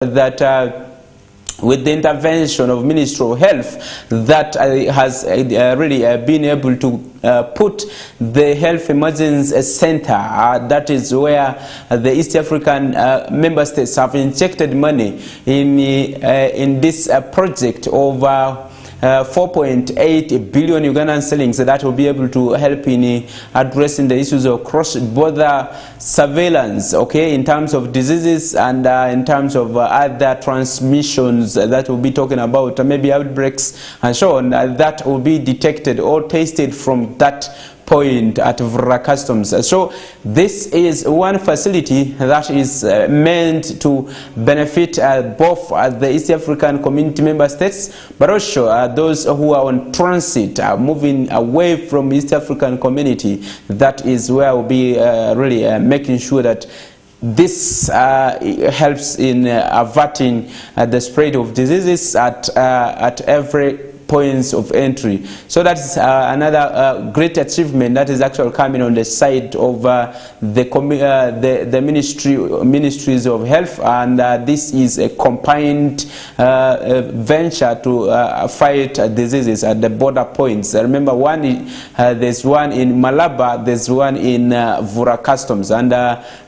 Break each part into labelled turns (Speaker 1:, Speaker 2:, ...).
Speaker 1: that with the intervention of Ministry of Health, that has really been able to put the Health Emergency Center, that is where the East African member states have injected money in this project of 4.8 billion Ugandan shillings that will be able to help in addressing the issues of cross-border surveillance, okay, in terms of diseases and in terms of other transmissions that we'll be talking about, maybe outbreaks and so on, that will be detected or tasted from that point at Vra Customs. So this is one facility that is meant to benefit both the East African community member states, but also those who are on transit, moving away from East African community. That is where we'll be really making sure that this helps in averting the spread of diseases at every points of entry. So that's another great achievement that is actually coming on the side of the ministries of health, and this is a combined venture to fight diseases at the border points. Remember, there's one in Malaba, there's one in Vra Customs, and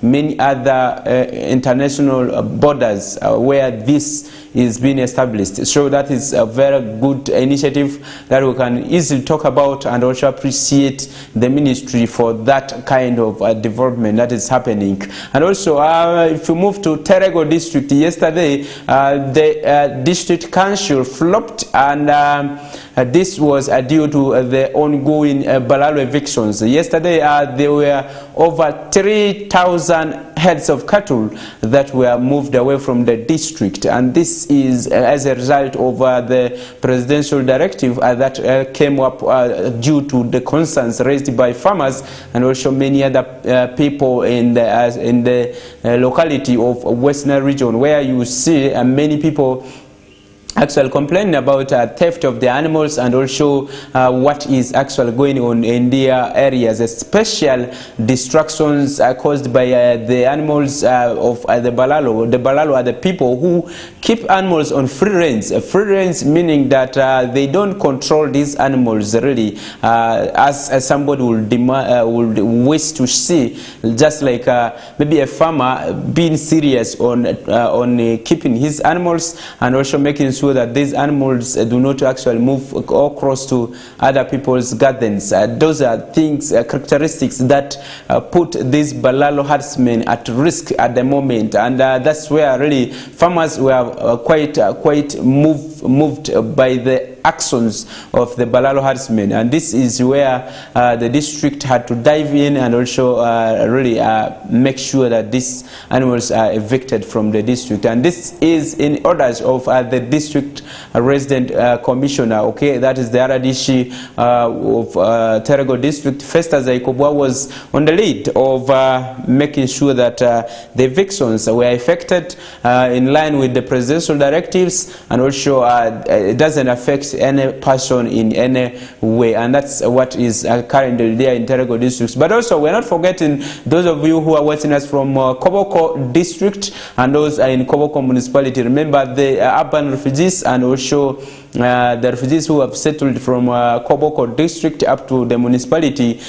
Speaker 1: many other international borders where this is being established. So that is a very good initiative that we can easily talk about, and also appreciate the ministry for that kind of development that is happening. And also if you move to Terego district, yesterday the district council flopped, and this was due to the ongoing Balalo evictions. Yesterday there were over 3,000 heads of cattle that were moved away from the district, and this is as a result of the presidential directive that came up due to the concerns raised by farmers and also many other people in the locality of Western region, where you see many people actually complaining about theft of the animals, and also what is actually going on in their areas, especially distractions caused by the animals of the Balalo. The Balalo are the people who keep animals on free range. Free range meaning that they don't control these animals really, as somebody would wish to see, just like maybe a farmer being serious on keeping his animals, and also making sure that these animals do not actually move across to other people's gardens. Those are things, characteristics that put these Balalo herdsmen at risk at the moment, and that's where really farmers were quite moved by the actions of the Balalo herdsmen, and this is where the district had to dive in and also really make sure that these animals are evicted from the district. And this is in orders of the district resident commissioner, okay, that is the RDC of Terego district. Festus Aikobwa was on the lead of making sure that the evictions were effected in line with the presidential directives, and also it doesn't affect any person in any way, and that's what is currently there in Terego districts. But also, we're not forgetting those of you who are watching us from Koboko district and those are in Koboko municipality. Remember the urban refugees and also the refugees who have settled from Koboko district up to the municipality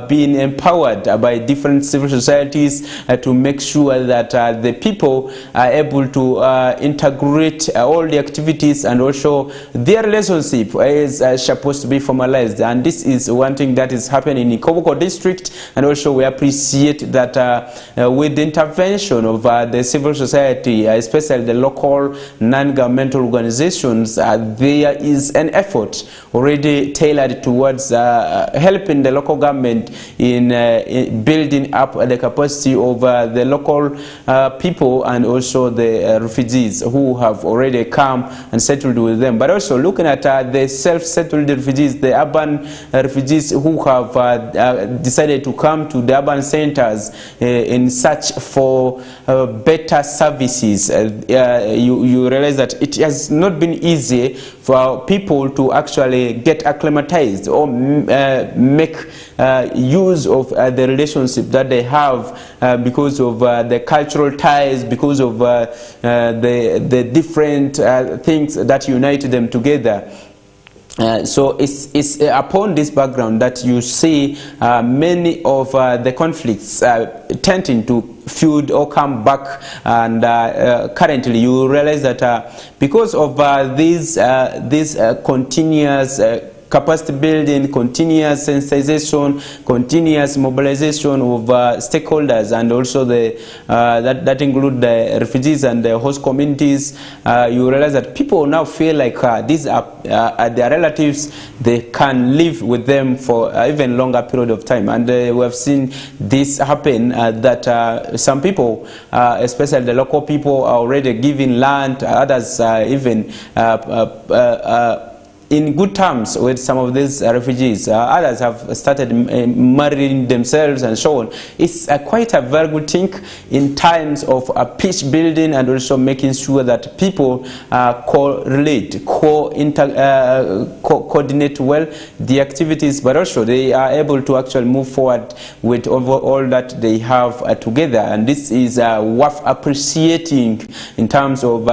Speaker 1: being empowered by different civil societies to make sure that the people are able to integrate all the activities, and also their relationship is supposed to be formalized. And this is one thing that is happening in Koboko district, and also we appreciate that with the intervention of the civil society, especially the local non-governmental organizations, there is an effort already tailored towards helping the local government in building up the capacity of the local people and also the refugees who have already come and settled with them. But also looking at the self-settled refugees, the urban refugees who have decided to come to the urban centers in search for better services. You realize that it has not been easy for people to actually get acclimatized or make use of the relationship that they have because of the cultural ties, because of the different things that unite them together. So it's upon this background that you see many of the conflicts tending to feud or come back, and currently you realize that because of this continuous capacity building, continuous sensitization, continuous mobilization of stakeholders, and also the that include the refugees and the host communities, you realize that people now feel like these are their relatives. They can live with them for even longer period of time, and we have seen this happen, that some people, especially the local people, are already giving land, others even in good terms with some of these refugees. Others have started marrying themselves and so on. It's quite a very good thing in times of peace building, and also making sure that people correlate, coordinate well the activities, but also they are able to actually move forward with all that they have together. And this is worth appreciating in terms of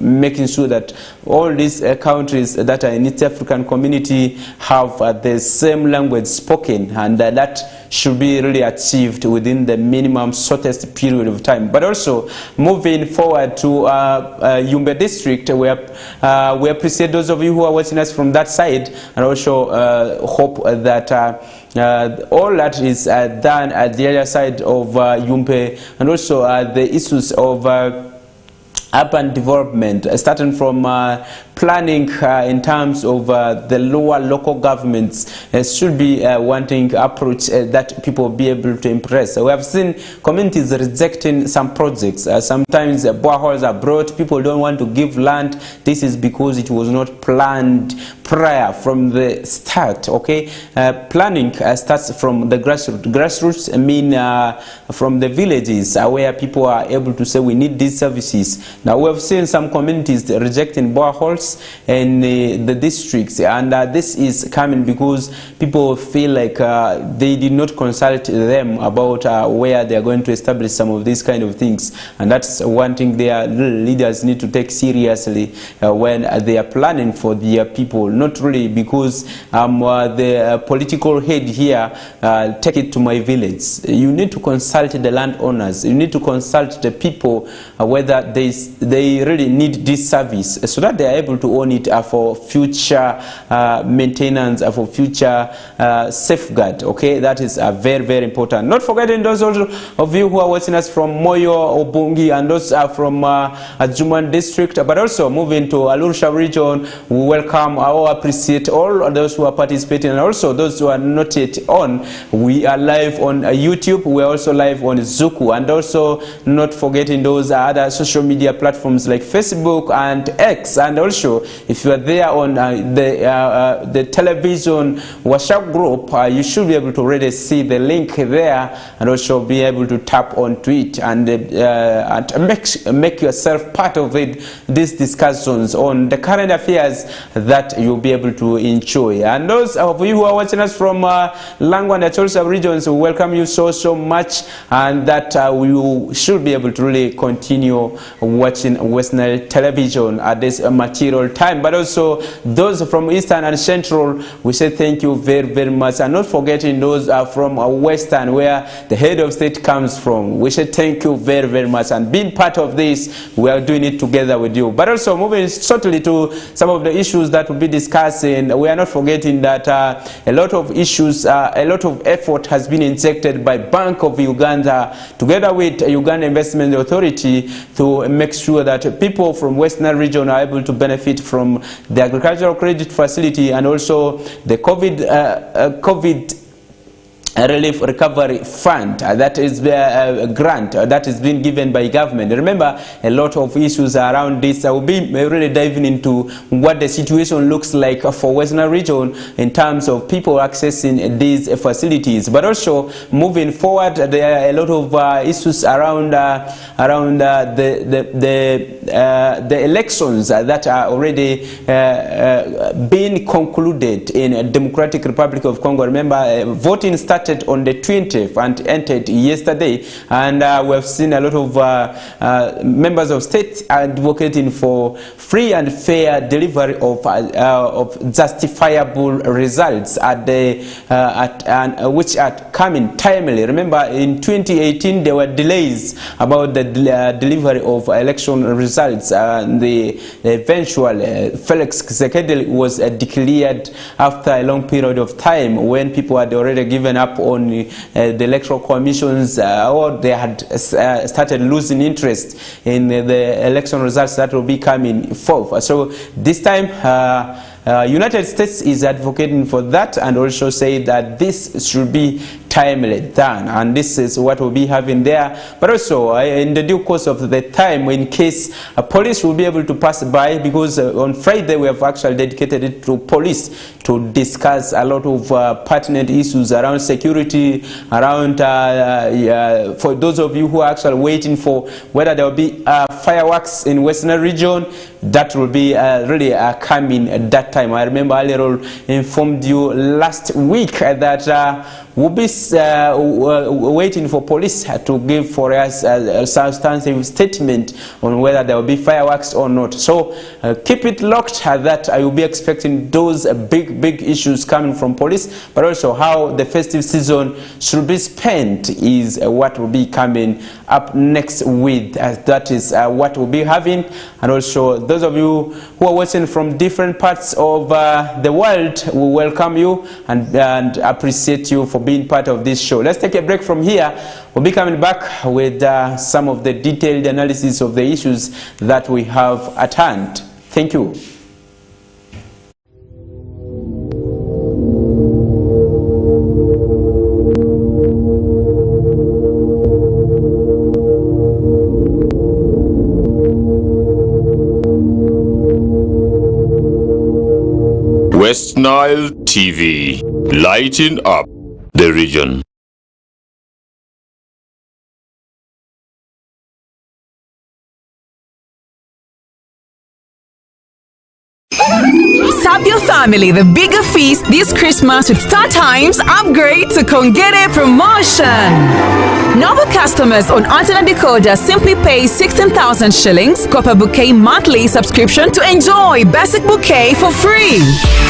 Speaker 1: making sure that all these countries that are in East African community have the same language spoken, and that should be really achieved within the minimum shortest period of time. But also moving forward to Yumbe district, we appreciate those of you who are watching us from that side, and also hope that all that is done at the other side of Yumbe, and also the issues of urban development, starting from planning in terms of the lower local governments, should be wanting approach that people will be able to impress. We have seen communities rejecting some projects. Sometimes boreholes are brought, people don't want to give land. This is because it was not planned prior from the start. Okay, planning starts from the grassroots. Grassroots mean from the villages where people are able to say we need these services. Now we have seen some communities rejecting boreholes in the districts, and this is coming because people feel like they did not consult them about where they are going to establish some of these kind of things, and that's one thing their leaders need to take seriously when they are planning for their people. Not really because the political head here, take it to my village. You need to consult the landowners. You need to consult the people whether they really need this service, so that they are able to own it for future maintenance, for future safeguard. Okay, that is very, very important. Not forgetting those of you who are watching us from Moyo, Obungi, and those are from Juman district, but also moving to Arusha region. We welcome, I appreciate all those who are participating, and also those who are not yet on. We are live on YouTube. We are also live on Zuku, and also not forgetting those other social media platforms like Facebook and X. And also, if you are there on the television WhatsApp group, you should be able to already see the link there, and also be able to tap onto it and make yourself part of it, these discussions on the current affairs that you'll be able to enjoy. And those of you who are watching us from Langwa and the Cholsa regions, we welcome you so much, and that we should be able to really continue watching Western television at this material time. But also those from Eastern and Central, we say thank you very, very much. And not forgetting those from Western, where the head of state comes from, we say thank you very, very much. And being part of this, we are doing it together with you. But also moving shortly to some of the issues that we'll be discussing, we are not forgetting that a lot of issues, a lot of effort has been injected by Bank of Uganda together with Uganda Investment Authority to make sure that people from Western region are able to benefit from the agricultural credit facility, and also the COVID relief recovery fund that is a grant that is being given by government. Remember, a lot of issues around this. I will be really diving into what the situation looks like for Western region in terms of people accessing these facilities, but also moving forward, there are a lot of issues around the elections that are already being concluded in a Democratic Republic of Congo. Remember, voting started on the 20th and ended yesterday, and we have seen a lot of members of state advocating for free and fair delivery of justifiable results which are coming timely. Remember, in 2018 there were delays about the delivery of election results. The eventual Felix Tshisekedi was declared after a long period of time, when people had already given up on the electoral commissions, or they had started losing interest in the election results that will be coming forth. So this time United States is advocating for that, and also say that this should be timely done, and this is what we'll be having there. But also in the due course of the time, in case police will be able to pass by, because on Friday we have actually dedicated it to police to discuss a lot of pertinent issues around security, around for those of you who are actually waiting for whether there will be fireworks in Western region, that will be really coming at that time. I remember I informed you last week that we'll be waiting for police to give for us a substantive statement on whether there will be fireworks or not. So keep it locked that I will be expecting those big issues coming from police, but also how the festive season should be spent is what will be coming up next with. That is what we'll be having. And also those of you who are watching from different parts of the world, we welcome you and appreciate you for being part of this show. Let's take a break from here. We'll be coming back with some of the detailed analysis of the issues that we have at hand. Thank you.
Speaker 2: West Nile TV, lighting up the region.
Speaker 3: Serve your family the bigger feast this Christmas with StarTimes upgrade to Kongere promotion. Normal customers on antenna decoder simply pay 16,000 shillings per bouquet monthly subscription to enjoy basic bouquet for free.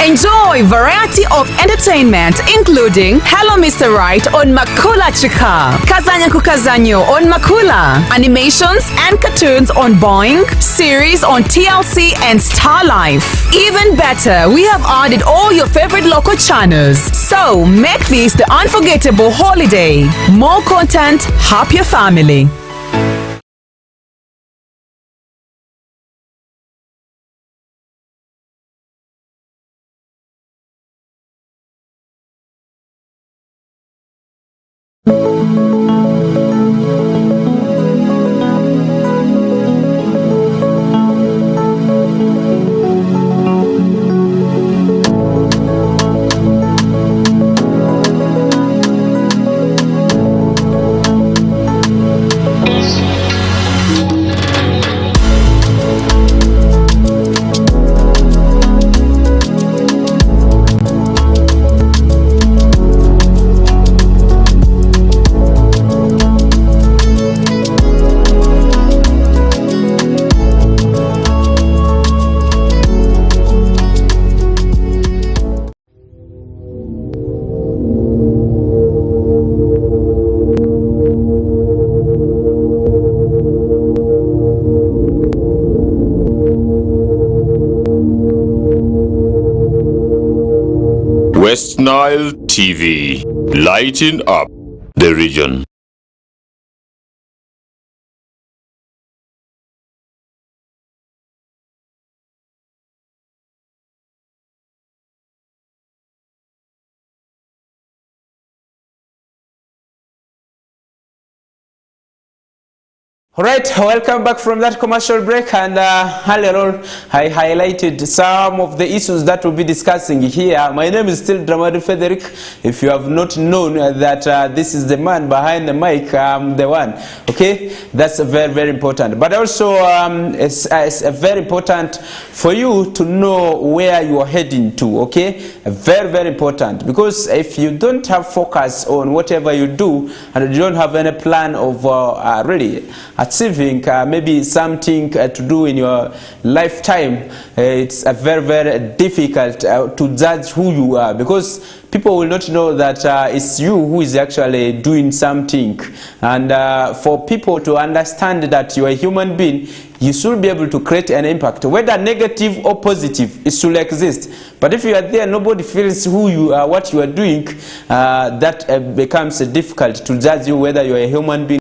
Speaker 3: Enjoy variety of entertainment including Hello Mr. Right on Makula Chika, Kazanya Kukazanyo on Makula, animations and cartoons on Boing, series on TLC and Star Life. Even better, we have added all your favorite local channels. So make this the unforgettable holiday. More content, happier family.
Speaker 2: West Nile TV, lighting up the region.
Speaker 1: Alright, welcome back from that commercial break, and earlier on I highlighted some of the issues that we'll be discussing here. My name is still Dramadri Federick. If you have not known that this is the man behind the mic, I'm the one. Okay, that's very, very important. But also it's very important for you to know where you are heading to. Okay, very, very important, because if you don't have focus on whatever you do and you don't have any plan of really achieving maybe something to do in your lifetime, it's very, very difficult to judge who you are, because people will not know that it's you who is actually doing something. And for people to understand that you're a human being, you should be able to create an impact, whether negative or positive. It should exist. But if you are there, nobody feels who you are, what you are doing, that becomes difficult to judge you whether you're a human being.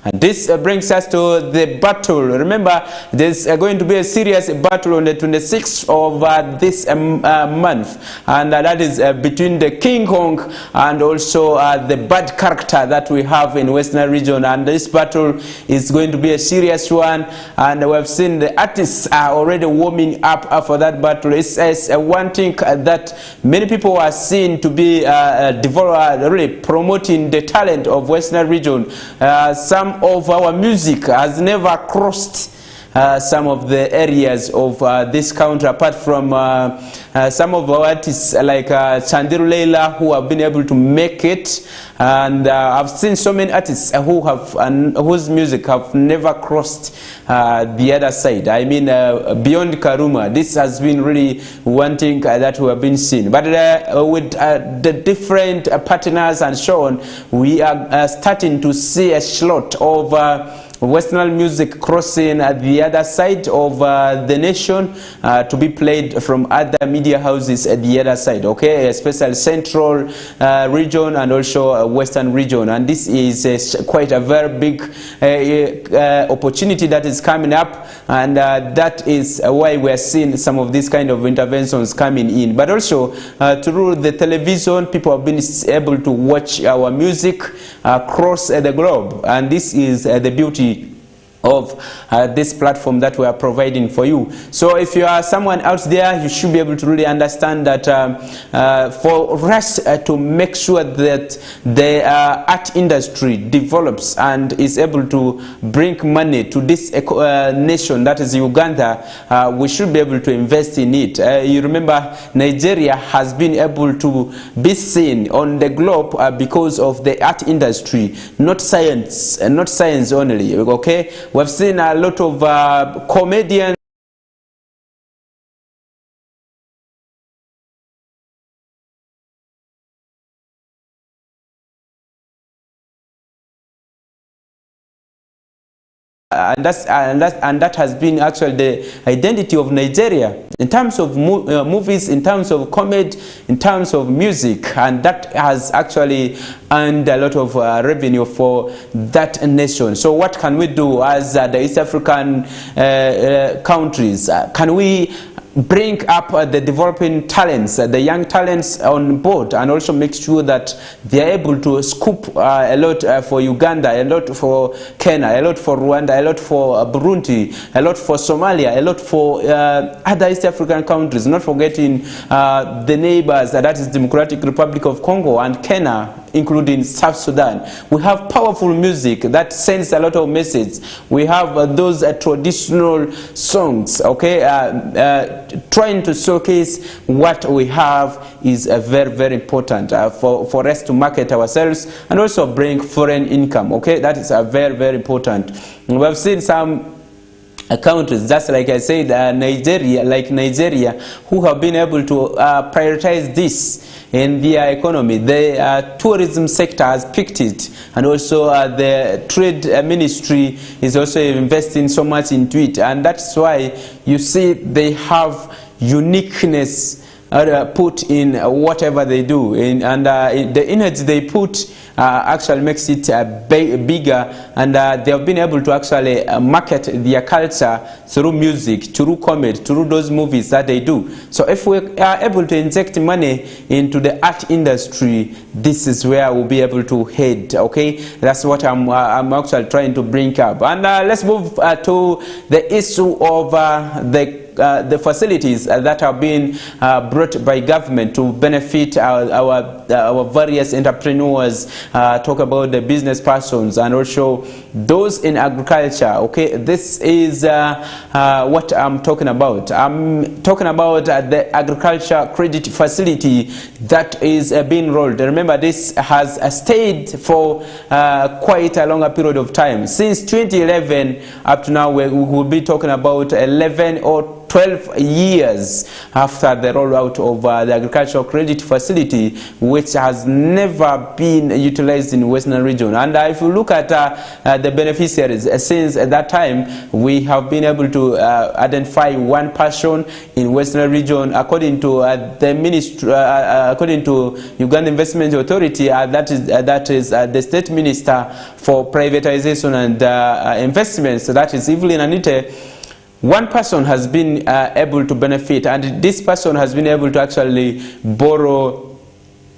Speaker 1: And this brings us to the battle. Remember, there's going to be a serious battle on the 26th of this month, and that is between the King Kong and also the bad character that we have in Western region. And this battle is going to be a serious one, and we have seen the artists are already warming up for that battle. It's one thing that many people are seen to be really promoting the talent of Western region. Some of our music has never crossed some of the areas of this country, apart from some of our artists like Chandiru Leila, who have been able to make it. And I've seen so many artists who have whose music have never crossed the other side. I mean, beyond Karuma, this has been really one thing that we have been seeing. But with the different partners and so on, we are starting to see a slot of Western music crossing at the other side of the nation to be played from other media houses at the other side, okay, especially central region and also Western region. And this is quite a very big opportunity that is coming up, and that is why we are seeing some of these kind of interventions coming in. But also through the television, people have been able to watch our music across the globe, and this is the beauty of this platform that we are providing for you. So if you are someone out there, you should be able to really understand that for us to make sure that the art industry develops and is able to bring money to this nation, that is Uganda, we should be able to invest in it. You remember, Nigeria has been able to be seen on the globe because of the art industry, not science, and not science only, okay? We've seen a lot of comedians and that has been actually the identity of Nigeria in terms of movies, in terms of comedy, in terms of music, and that has actually earned a lot of revenue for that nation. So what can we do as the East African countries? Can we bring up the developing talents, the young talents on board, and also make sure that they are able to scoop a lot for Uganda, a lot for Kenya, a lot for Rwanda, a lot for Burundi, a lot for Somalia, a lot for other East African countries, not forgetting the neighbors, that is Democratic Republic of Congo and Kenya, including South Sudan. We have powerful music that sends a lot of message. We have those traditional songs, okay? Trying to showcase what we have is very, very important for us to market ourselves and also bring foreign income, okay? That is very, very important. We have seen some countries, just like I said, Nigeria, who have been able to prioritize this in their economy. The tourism sector has picked it, and also the trade ministry is also investing so much into it, and that's why you see they have uniqueness put in whatever they do, and the energy they put actually makes it bigger, and they have been able to actually market their culture through music, through comedy, through those movies that they do. So if we are able to inject money into the art industry, this is where we'll be able to head. Okay, that's what I'm actually trying to bring up. And let's move to the issue of the facilities that have been brought by government to benefit our various entrepreneurs. Talk about the business persons and also those in agriculture. Okay, this is what I'm talking about. I'm talking about the agriculture credit facility that is being rolled. Remember, this has stayed for quite a longer period of time. Since 2011 up to now, we will be talking about 11 or 12 years after the rollout of the agricultural credit facility, which has never been utilized in Western region. And if you look at the beneficiaries, since that time, we have been able to identify one person in Western region, according to the ministry, according to Uganda Investment Authority, that is the State Minister for Privatization and Investments, that is Evelyn Anite. One person has been able to benefit, and this person has been able to actually borrow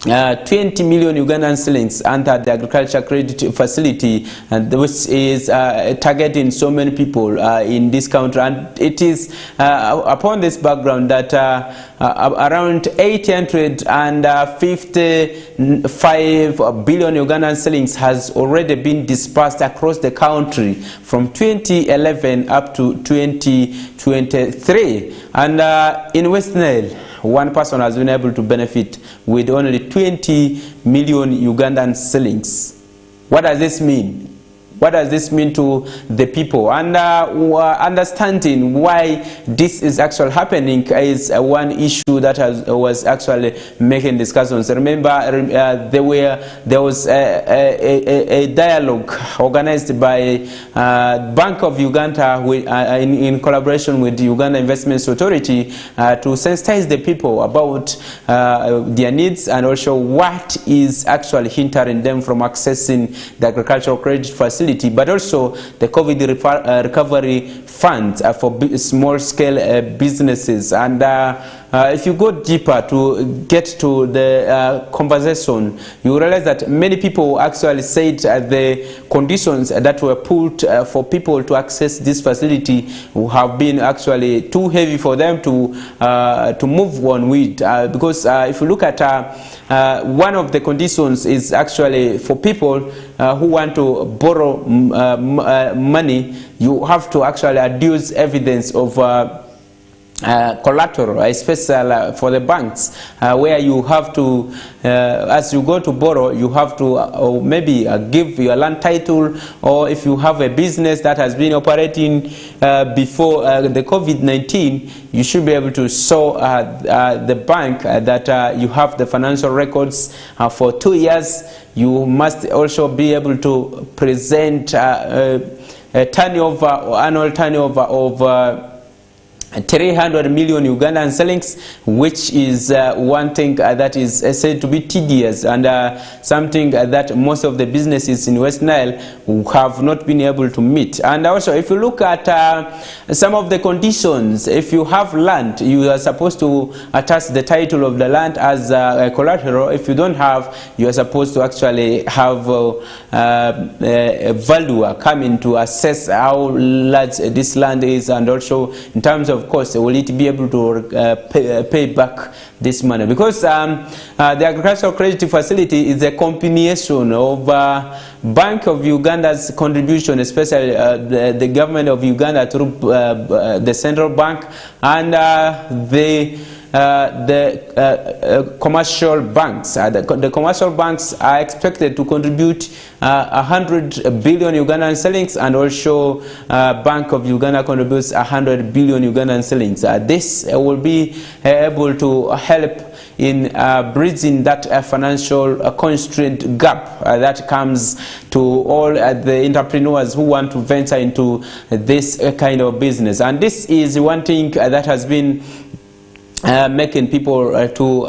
Speaker 1: 20 million Ugandan shillings under the agriculture credit facility, and which is targeting so many people in this country. And it is upon this background that around 855 billion Ugandan shillings has already been dispersed across the country from 2011 up to 2023. And in West Nile, one person has been able to benefit with only 20 million Ugandan shillings. What does this mean? What does this mean to the people? And understanding why this is actually happening is one issue that was actually making discussions. Remember, there was a dialogue organized by Bank of Uganda in collaboration with the Uganda Investment Authority to sensitize the people about their needs and also what is actually hindering them from accessing the agricultural credit facility, but also the COVID recovery funds for small-scale businesses. And if you go deeper to get to the conversation, you realize that many people actually said the conditions that were put for people to access this facility have been actually too heavy for them to move on with, because if you look at one of the conditions is actually for people who want to borrow money, you have to actually adduce evidence of collateral, especially for the banks, where you have to, as you go to borrow, you have to maybe give your land title, or if you have a business that has been operating before the COVID-19, you should be able to show the bank that you have the financial records for 2 years. You must also be able to present a turnover, annual turnover of 300 million Ugandan shillings, which is one thing that is said to be tedious and something that most of the businesses in West Nile have not been able to meet. And also, if you look at some of the conditions, if you have land, you are supposed to attach the title of the land as a collateral. If you don't have, you are supposed to actually have a valuer come in to assess how large this land is, and also in terms of course, will it be able to pay back this money? Because the agricultural credit facility is a combination of Bank of Uganda's contribution, especially the government of Uganda through the central bank, and the commercial banks. The commercial banks are expected to contribute 100 billion Ugandan shillings, and also Bank of Uganda contributes 100 billion Ugandan shillings. This will be able to help in bridging that financial constraint gap that comes to all the entrepreneurs who want to venture into this kind of business. And this is one thing that has been making people to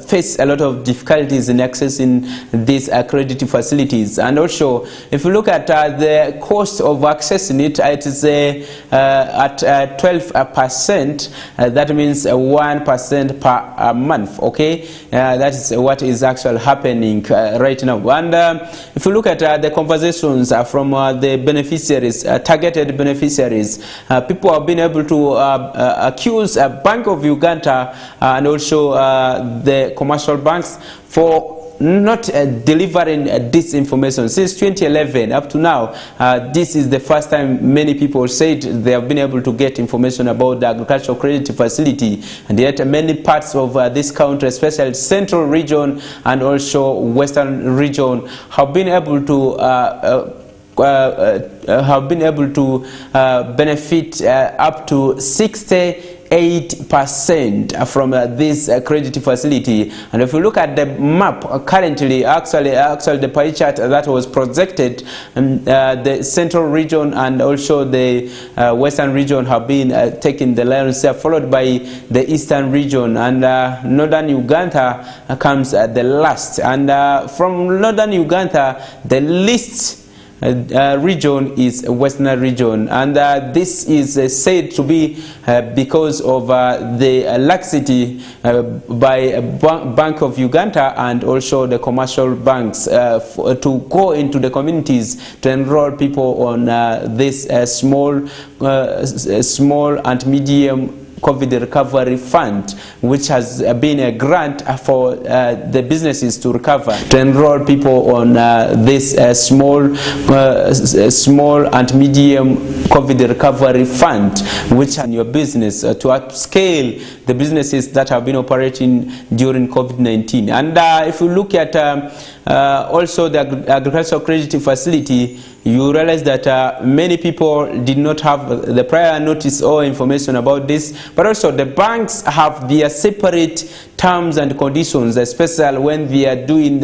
Speaker 1: face a lot of difficulties in accessing these credit facilities. And also, if you look at the cost of accessing it, it is at 12%. That means 1% per month. Okay, that is what is actually happening right now. And if you look at the conversations from the beneficiaries, targeted beneficiaries, people have been able to accuse a Bank of Uganda and also the commercial banks for not delivering this information. Since 2011 up to now, this is the first time many people said they have been able to get information about the agricultural credit facility, and yet many parts of this country, especially central region and also western region, have been able to benefit up to 68% from this credit facility. And if you look at the map currently, actually the pie chart that was projected, the central region and also the western region have been taking the lion's share, followed by the eastern region, and northern Uganda comes the last. And from northern Uganda, the least region is western region, and this is said to be because of the laxity by Bank of Uganda and also the commercial banks to go into the communities to enroll people on this small and medium COVID recovery fund, which has been a grant for the businesses to recover, to enroll people on this small and medium COVID recovery fund, which in your business to upscale the businesses that have been operating during COVID-19. And if you look at also the agricultural credit facility, you realize that many people did not have the prior notice or information about this, but also the banks have their separate terms and conditions, especially when they are doing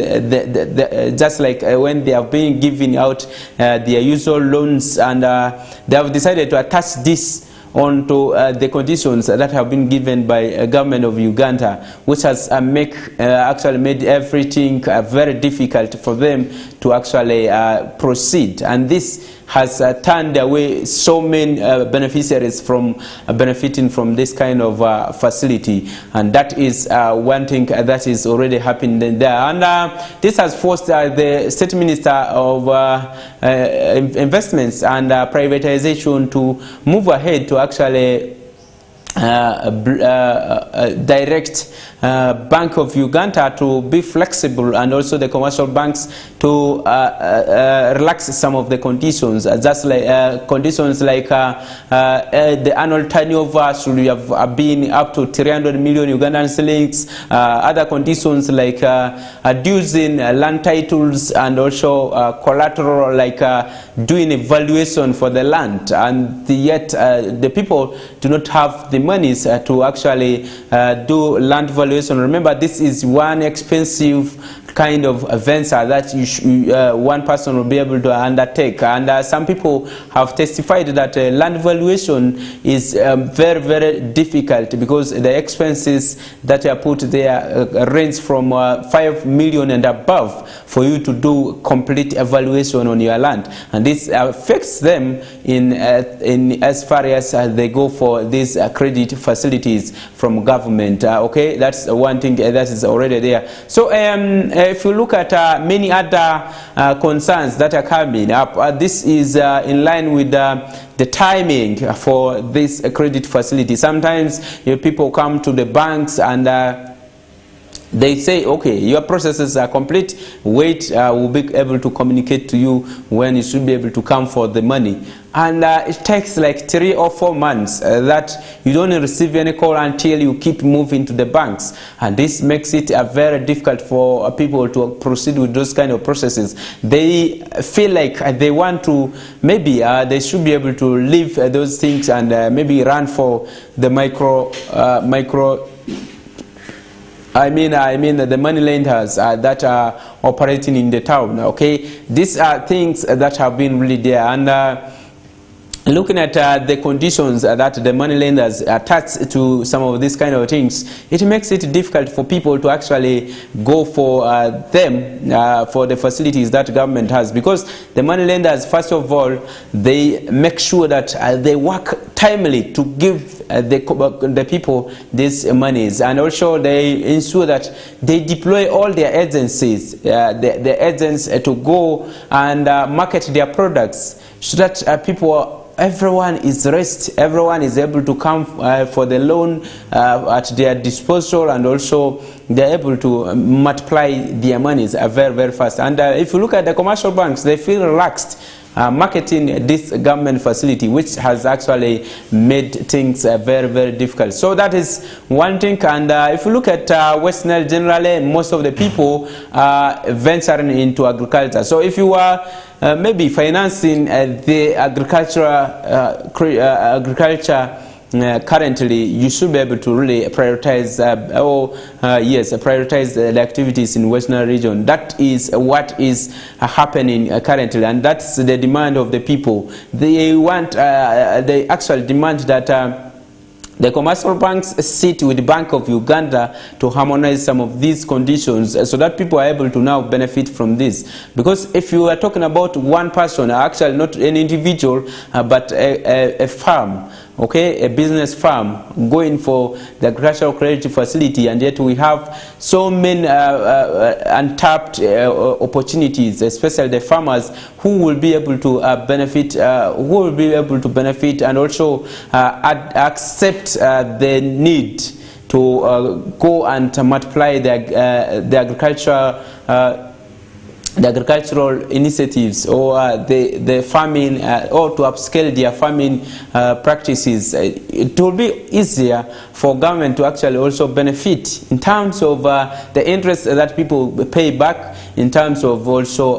Speaker 1: just like when they are being given out their usual loans, and they have decided to attach this onto the conditions that have been given by government of Uganda, which has actually made everything very difficult for them to actually proceed. And this has turned away so many beneficiaries from benefiting from this kind of facility, and that is one thing that is already happening there. And this has forced the State Minister of Investments and Privatization to move ahead to actually direct Bank of Uganda to be flexible, and also the commercial banks to relax some of the conditions, just like conditions like the annual turnover should have been up to 300 million Ugandan shillings, other conditions like dues in land titles, and also collateral like doing evaluation for the land, and yet the people do not have the monies to actually do land valuation. Remember, this is one expensive kind of venture that one person will be able to undertake, and some people have testified that land valuation is very, very difficult, because the expenses that are put there range from 5 million and above for you to do complete evaluation on your land, and this affects them in as far as they go for these credit facilities from government. Okay, that's one thing that is already there. So if you look at many other concerns that are coming up, this is in line with the timing for this credit facility. Sometimes people come to the banks and they say, okay, your processes are complete, wait, we'll be able to communicate to you when you should be able to come for the money. And it takes like 3 or 4 months that you don't receive any call until you keep moving to the banks. And this makes it very difficult for people to proceed with those kind of processes. They feel like they want to, maybe they should be able to leave those things and maybe run for the the money lenders that are operating in the town. Okay, these are things that have been really there, and looking at the conditions that the money lenders attach to some of these kind of things, it makes it difficult for people to actually go for for the facilities that government has, because the money lenders, first of all, they make sure that they work timely to give the people these monies, and also they ensure that they deploy all their agencies, the agents to go and market their products, so that everyone is rest, everyone is able to come for the loan at their disposal, and also they're able to multiply their monies very, very fast. And if you look at the commercial banks, they feel relaxed marketing this government facility, which has actually made things very, very difficult. So that is one thing. And if you look at West Nile generally, most of the people are venturing into agriculture. So if you are maybe financing the agriculture currently, you should be able to really prioritize prioritize the activities in Western region. That is what is happening currently, and that's the demand of the people. They want, they actually demand that the commercial banks sit with the Bank of Uganda to harmonize some of these conditions, so that people are able to now benefit from this. Because if you are talking about one person, actually not an individual, but a farm, okay, a business farm going for the agricultural credit facility, and yet we have so many untapped opportunities, especially the farmers who will be able to benefit, and also accept the need to go and multiply the agricultural initiatives, or the farming, or to upscale their farming practices. It will be easier for government to actually also benefit in terms of the interest that people pay back, in terms of also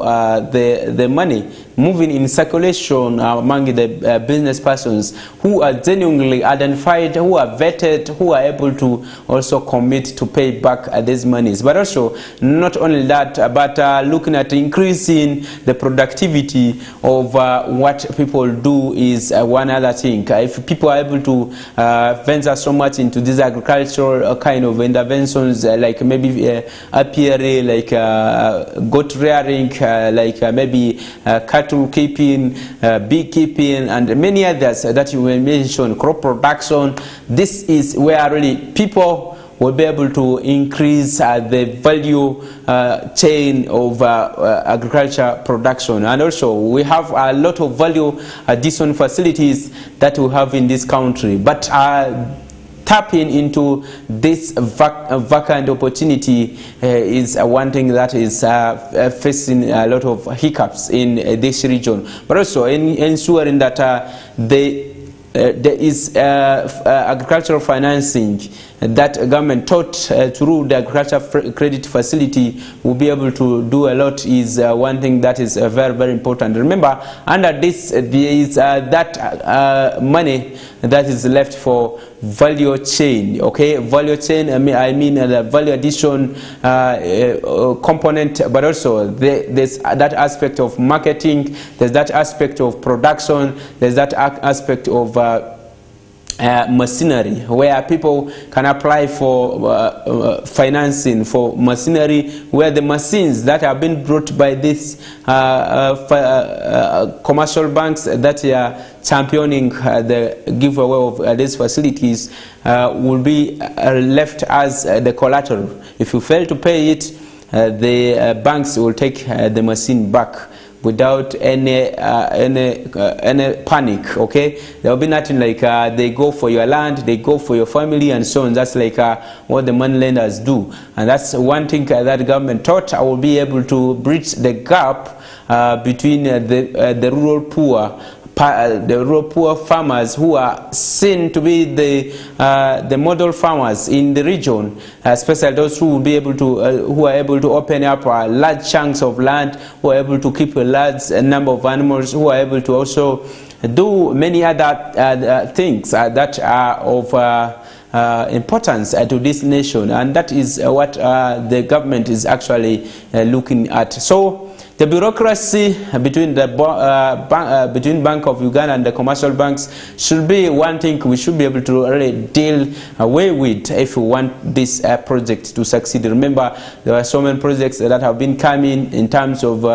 Speaker 1: the money moving in circulation among the business persons who are genuinely identified, who are vetted, who are able to also commit to pay back these monies. But also, not only that, but looking at increasing the productivity of what people do is one other thing. If people are able to venture so much into these agricultural kind of interventions, like maybe apiary, like goat rearing, like maybe cattle keeping, beekeeping, and many others that you will mention, crop production, this is where really people will be able to increase the value chain of agriculture production. And also we have a lot of value addition facilities that we have in this country, but tapping into this vacant opportunity is one thing that is facing a lot of hiccups in this region, but also in ensuring that there is agricultural financing that government taught through the agriculture credit facility will be able to do a lot is one thing that is very, very important. Remember, under this there is that money that is left for value chain, okay? Value chain, I mean the value addition component, but also there's that aspect of marketing, there's that aspect of production, there's that aspect of machinery, where people can apply for financing for machinery, where the machines that have been brought by these commercial banks that are championing the giveaway of these facilities will be left as the collateral. If you fail to pay it, the banks will take the machine back without any panic, okay? There will be nothing like they go for your land, they go for your family, and so on. That's like what the money lenders do, and that's one thing that the government thought I will be able to bridge the gap between the rural poor. The rural poor farmers who are seen to be the model farmers in the region, especially those who will be able to who are able to open up large chunks of land, who are able to keep a large number of animals, who are able to also do many other things that are of importance to this nation, and that is what the government is actually looking at. So The bureaucracy between the between Bank of Uganda and the commercial banks should be one thing we should be able to really deal away with if we want this project to succeed. Remember, there are so many projects that have been coming in terms of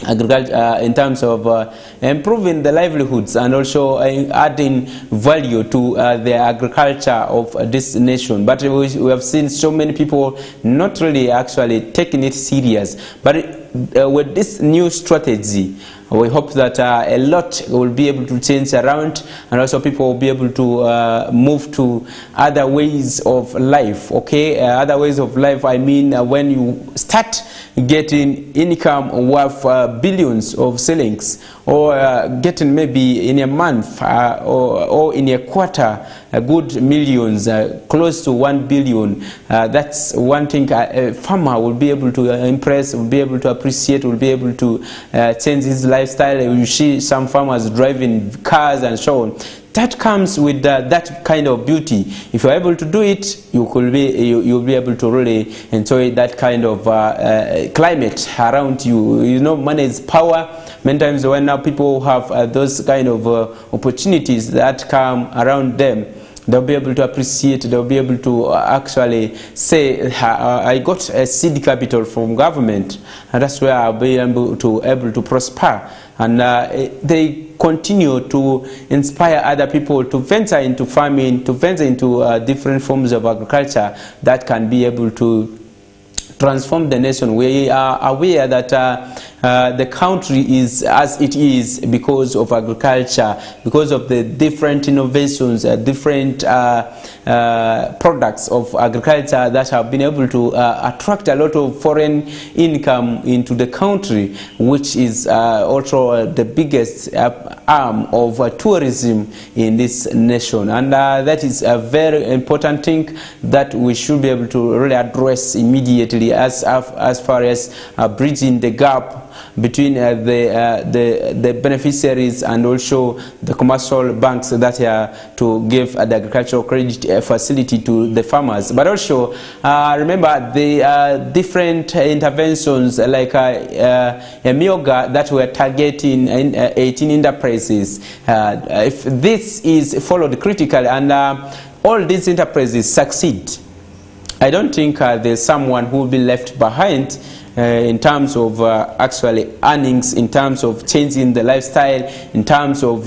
Speaker 1: agriculture, in terms of improving the livelihoods and also adding value to the agriculture of this nation. But we have seen so many people not really actually taking it serious. But with this new strategy, we hope that a lot will be able to change around, and also people will be able to move to other ways of life. Okay, other ways of life, I mean when you start getting income worth billions of shillings, or getting maybe in a month or in a quarter a good millions, close to 1 billion. That's one thing a farmer will be able to impress, will be able to appreciate, will be able to change his lifestyle. You see some farmers driving cars and so on. That comes with that kind of beauty. If you're able to do it, you'll be able to really enjoy that kind of climate around you. You know, money is power. Many times when now people have those kind of opportunities that come around them, they'll be able to appreciate, they'll be able to actually say, I got a seed capital from government, and that's where I'll be able to prosper. And they continue to inspire other people to venture into farming, to venture into different forms of agriculture that can be able to transform the nation. We are aware that the country is as it is because of agriculture, because of the different innovations, different products of agriculture that have been able to attract a lot of foreign income into the country, which is also the biggest arm of tourism in this nation. And that is a very important thing that we should be able to really address immediately as far as bridging the gap between the beneficiaries and also the commercial banks that are to give the agricultural credit facility to the farmers. But also remember the different interventions like a MIOGA that were targeting 18 enterprises. If this is followed critically and all these enterprises succeed, I don't think there's someone who will be left behind in terms of actually earnings, in terms of changing the lifestyle, in terms of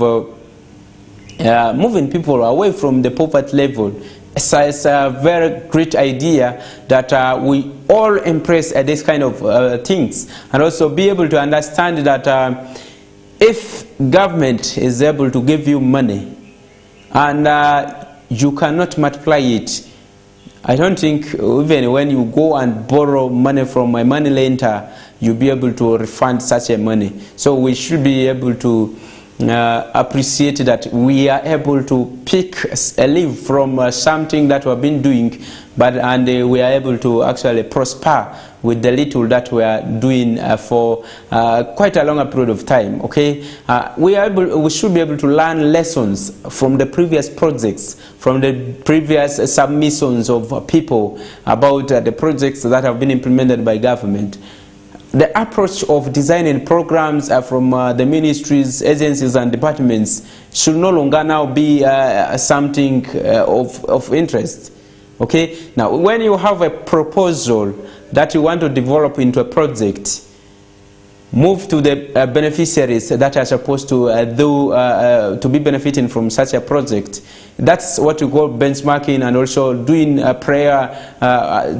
Speaker 1: moving people away from the poverty level. So it's a very great idea that we all embrace this kind of things, and also be able to understand that if government is able to give you money and you cannot multiply it, I don't think even when you go and borrow money from a money lender, you'll be able to refund such a money. So we should be able to appreciate that we are able to pick a leaf from something that we have been doing, and we are able to actually prosper with the little that we are doing for quite a longer period of time. Okay, we should be able to learn lessons from the previous projects, from the previous submissions of people about the projects that have been implemented by government. The approach of designing programs from the ministries, agencies and departments should no longer now be something of interest. Okay, now when you have a proposal that you want to develop into a project, move to the beneficiaries that are supposed to be benefiting from such a project. That's what you call benchmarking, and also doing a prayer.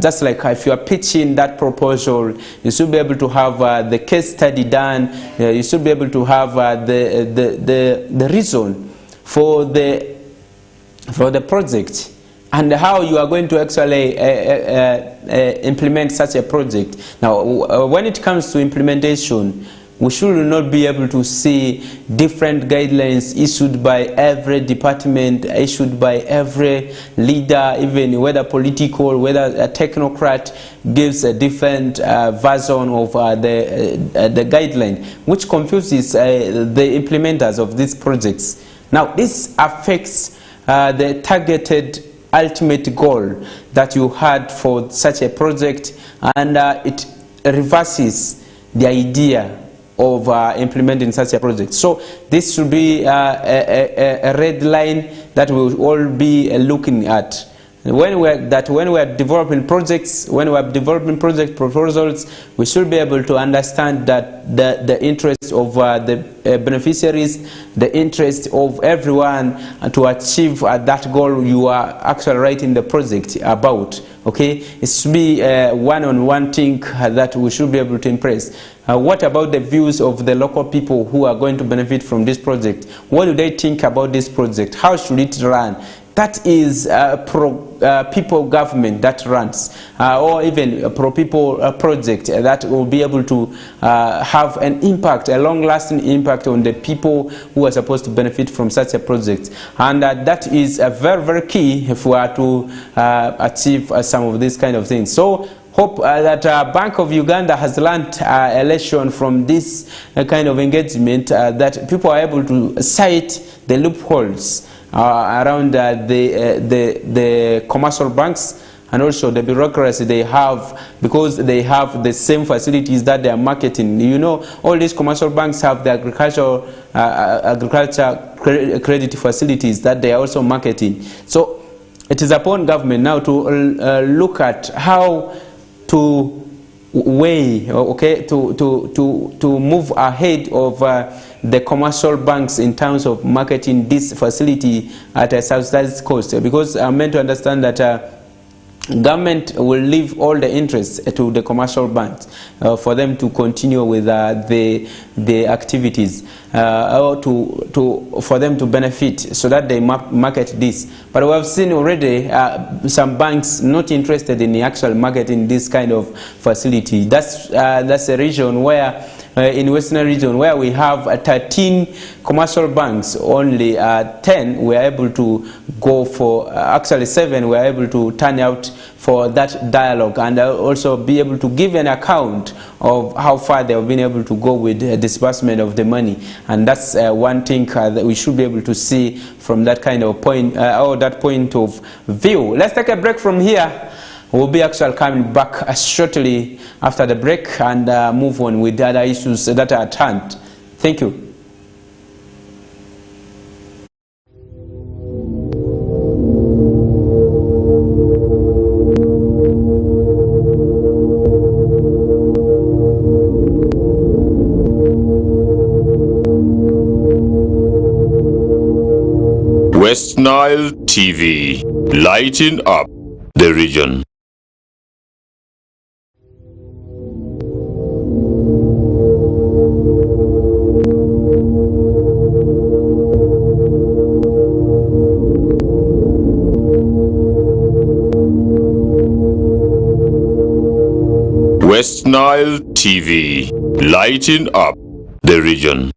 Speaker 1: Just like if you are pitching that proposal, you should be able to have the case study done. You should be able to have the reason for the project, and how you are going to actually implement such a project. Now, when it comes to implementation, we should not be able to see different guidelines issued by every department, issued by every leader, even whether political, whether a technocrat gives a different version of the guideline, which confuses the implementers of these projects. Now, this affects the targeted ultimate goal that you had for such a project, and it reverses the idea of implementing such a project. So this should be a red line that we will all be looking at. When we are developing projects, when we are developing project proposals, we should be able to understand that the interest of the beneficiaries, the interest of everyone to achieve that goal you are actually writing the project about. Okay, it should be one-on-one thing that we should be able to impress. What about the views of the local people who are going to benefit from this project? What do they think about this project? How should it run? That is pro-people government that runs, or even a pro-people project that will be able to have an impact, a long-lasting impact on the people who are supposed to benefit from such a project. And that is very, very key if we are to achieve some of these kind of things. So hope that Bank of Uganda has learned a lesson from this kind of engagement, that people are able to cite the loopholes around the commercial banks, and also the bureaucracy they have, because they have the same facilities that they are marketing. You know, all these commercial banks have the agriculture credit facilities that they are also marketing. So it is upon government now to look at how to weigh, okay, to move ahead of the commercial banks in terms of marketing this facility at a subsidized cost, because I'm meant to understand that government will leave all the interests to the commercial banks for them to continue with the activities, or for them to benefit, so that they market this. But we have seen already some banks not interested in actual marketing this kind of facility. That's a region where in Western region where we have 13 commercial banks, only 10 were able to go for, actually 7 were able to turn out for that dialogue, and also be able to give an account of how far they have been able to go with the disbursement of the money. And that's one thing that we should be able to see from that kind of point, or that point of view. Let's take a break from here. We'll be actually coming back shortly after the break and move on with the other issues that are at hand. Thank you.
Speaker 2: West Nile TV, lighting up the region. West Nile TV, lighting up the region.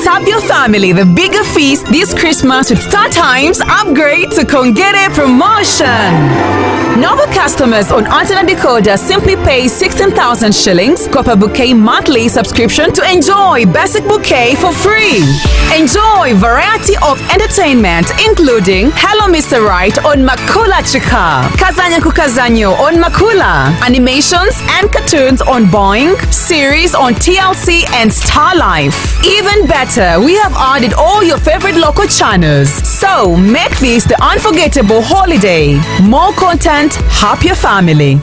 Speaker 3: Serve your family the bigger feast this Christmas with StarTimes upgrade to Kongere promotion. Novel customers on antenna decoder simply pay 16,000 shillings per bouquet monthly subscription to enjoy basic bouquet for free. Enjoy variety of entertainment including Hello Mr. Right on Makula Chika, Kazanya Kukazanyo on Makula, animations and cartoons on Boeing, series on TLC and Star Life. Even better, we have added all your favorite local channels. So make this the unforgettable holiday. More content, happier family.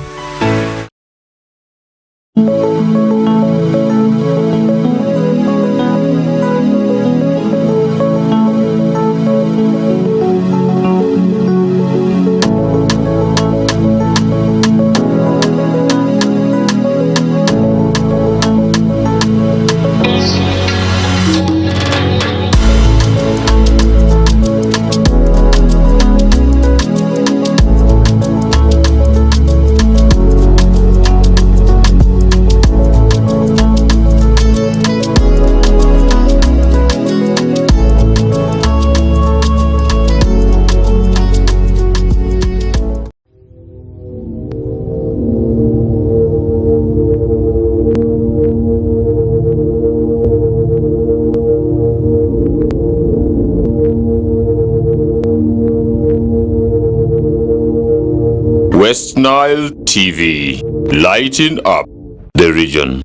Speaker 2: West Nile TV, lighting up the the region.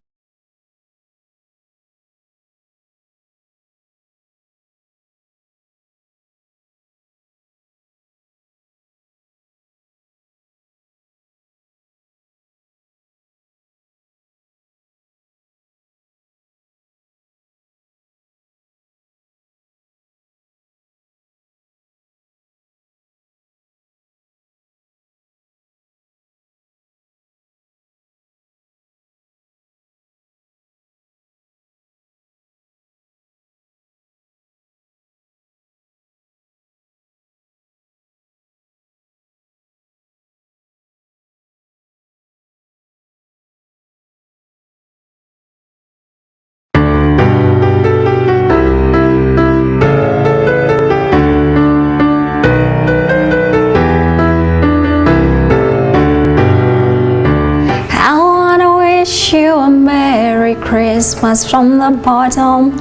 Speaker 4: Christmas from the bottom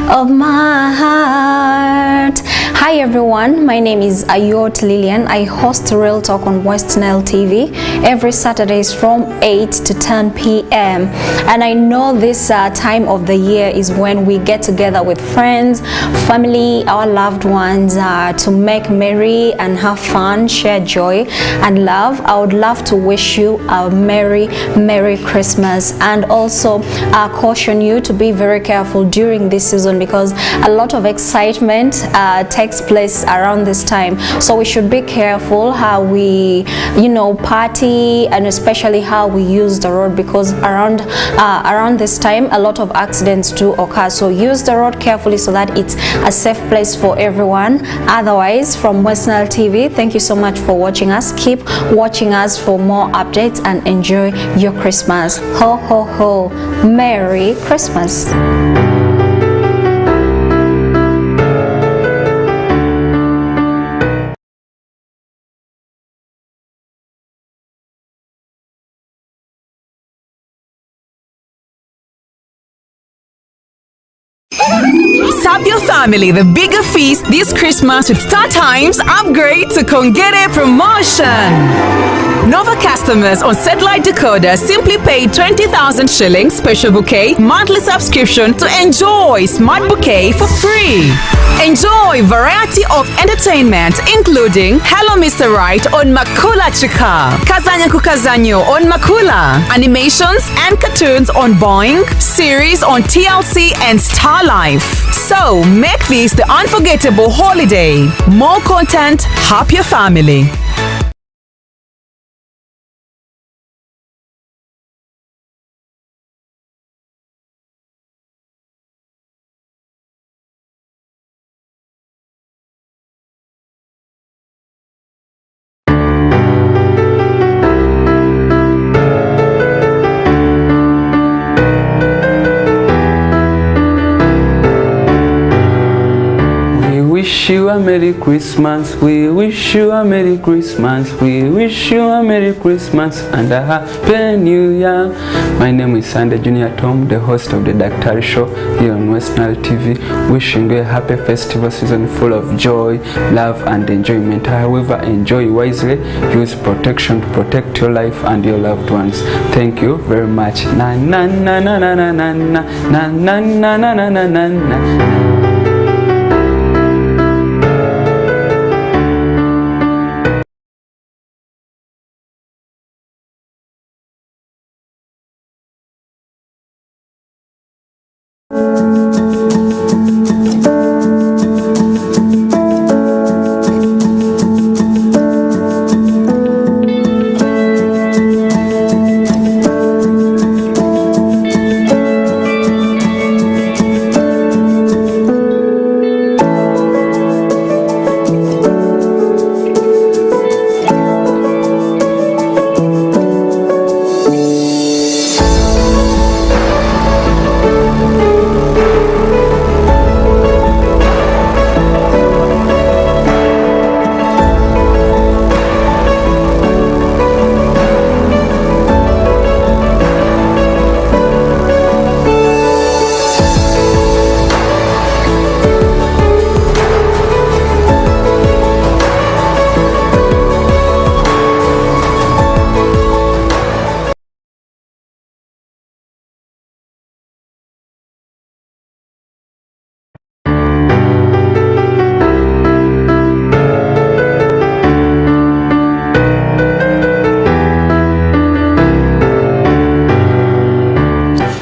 Speaker 4: of my heart. Hi everyone, my name is Ayot Lillian. I host Real Talk on West Nile TV every Saturdays from 8 to 10 p.m. And I know this time of the year is when we get together with friends, family, our loved ones to make merry and have fun, share joy and love. I would love to wish you a Merry Christmas, and also caution you to be very careful during this season because a lot of excitement takes place around this time, so we should be careful how we party, and especially how we use the road, because around this time a lot of accidents do occur. So use the road carefully so that it's a safe place for everyone. Otherwise, from West Nile TV, thank you so much for watching us. Keep watching us for more updates and enjoy your Christmas. Ho ho ho, Merry Christmas.
Speaker 3: Sub your family the bigger feast this Christmas with Star Times upgrade to Kongere promotion. Nova customers on satellite decoder simply pay 20,000 shillings special bouquet monthly subscription to enjoy smart bouquet for free. Enjoy variety of entertainment including Hello Mr. Right on Makula Chika, Kazanya Kukazanyo on Makula, animations and cartoons on Boeing, series on TLC and Star Life. So make this the unforgettable holiday. More content, help your family.
Speaker 1: We wish you a Merry Christmas, we wish you a Merry Christmas, we wish you a Merry Christmas and a Happy New Year. My name is Sunday Junior Tom, the host of the Daktari Show here on West Nile TV, wishing you a happy festival season full of joy, love and enjoyment. However, enjoy wisely, use protection to protect your life and your loved ones. Thank you very much. Na na na na na na na na na na na na na na na.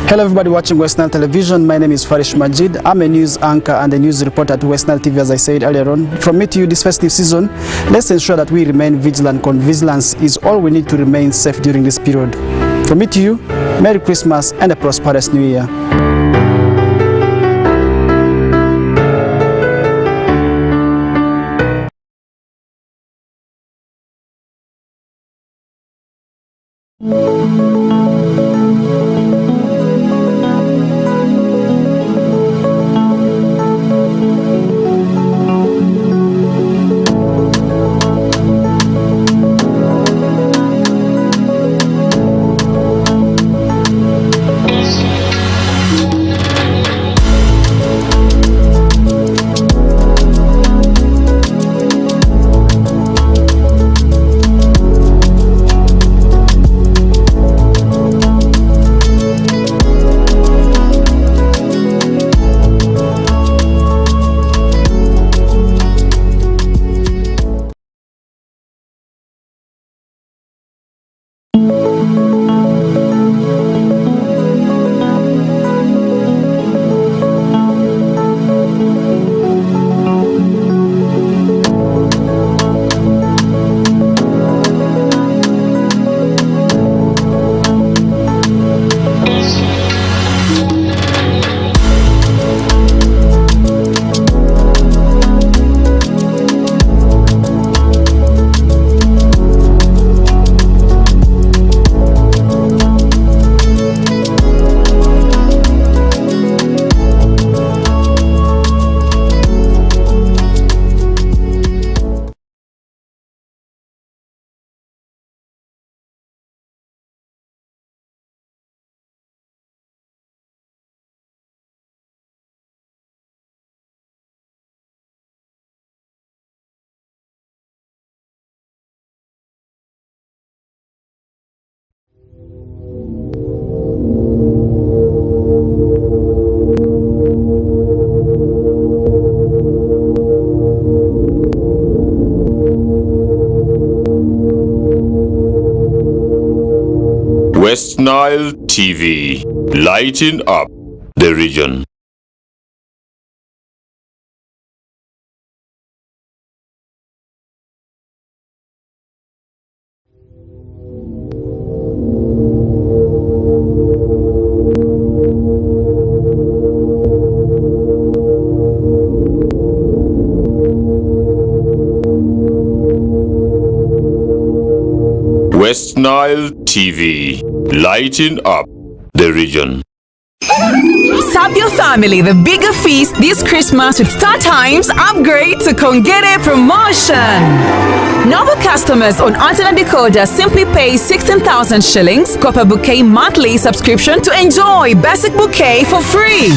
Speaker 5: Hello everybody watching West Nile Television. My name is Farish Majid. I'm a news anchor and a news reporter at West Nile TV, as I said earlier on. From me to you this festive season, let's ensure that we remain vigilant. Vigilance is all we need to remain safe during this period. From me to you, Merry Christmas and a prosperous New Year.
Speaker 2: West Nile TV, lighting up the region. West Nile TV, lighting up the region.
Speaker 3: Serve your family the bigger feast this Christmas with StarTimes upgrade to Kongere promotion. Novel customers on antenna decoder simply pay 16,000 shillings copper bouquet monthly subscription to enjoy basic bouquet for free.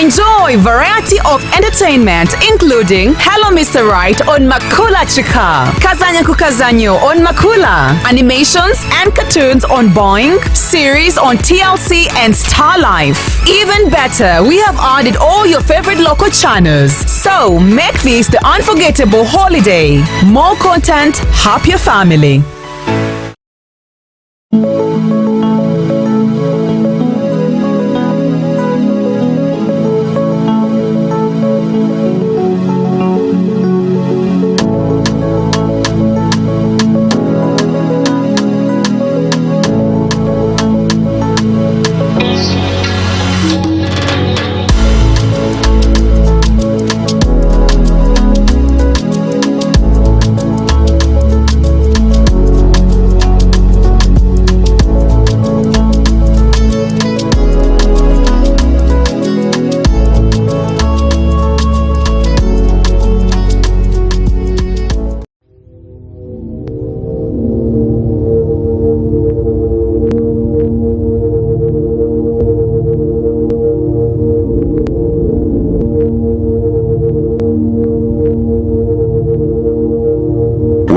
Speaker 3: Enjoy variety of entertainment including Hello Mr. Right on Makula Chika, Kazanya Kukazanyo on Makula, animations and cartoons on Boing, series on TLC and Star Life. Even better, we have added all your favorite local channels. So make this the unforgettable holiday. More content, happier family.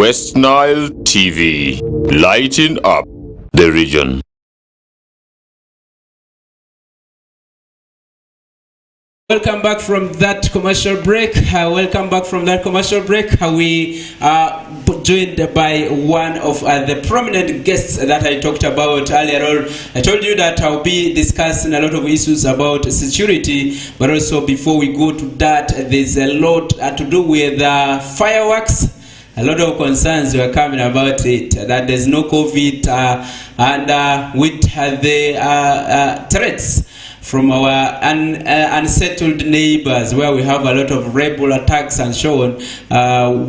Speaker 2: West Nile TV, lighting up the region.
Speaker 1: Welcome back from that commercial break. We joined by one of the prominent guests that I talked about earlier on. I told you that I'll be discussing a lot of issues about security, but also before we go to that, there's a lot to do with fireworks. A lot of concerns were coming about it, that there's no COVID, and with the threats from our unsettled neighbors, where we have a lot of rebel attacks and so on,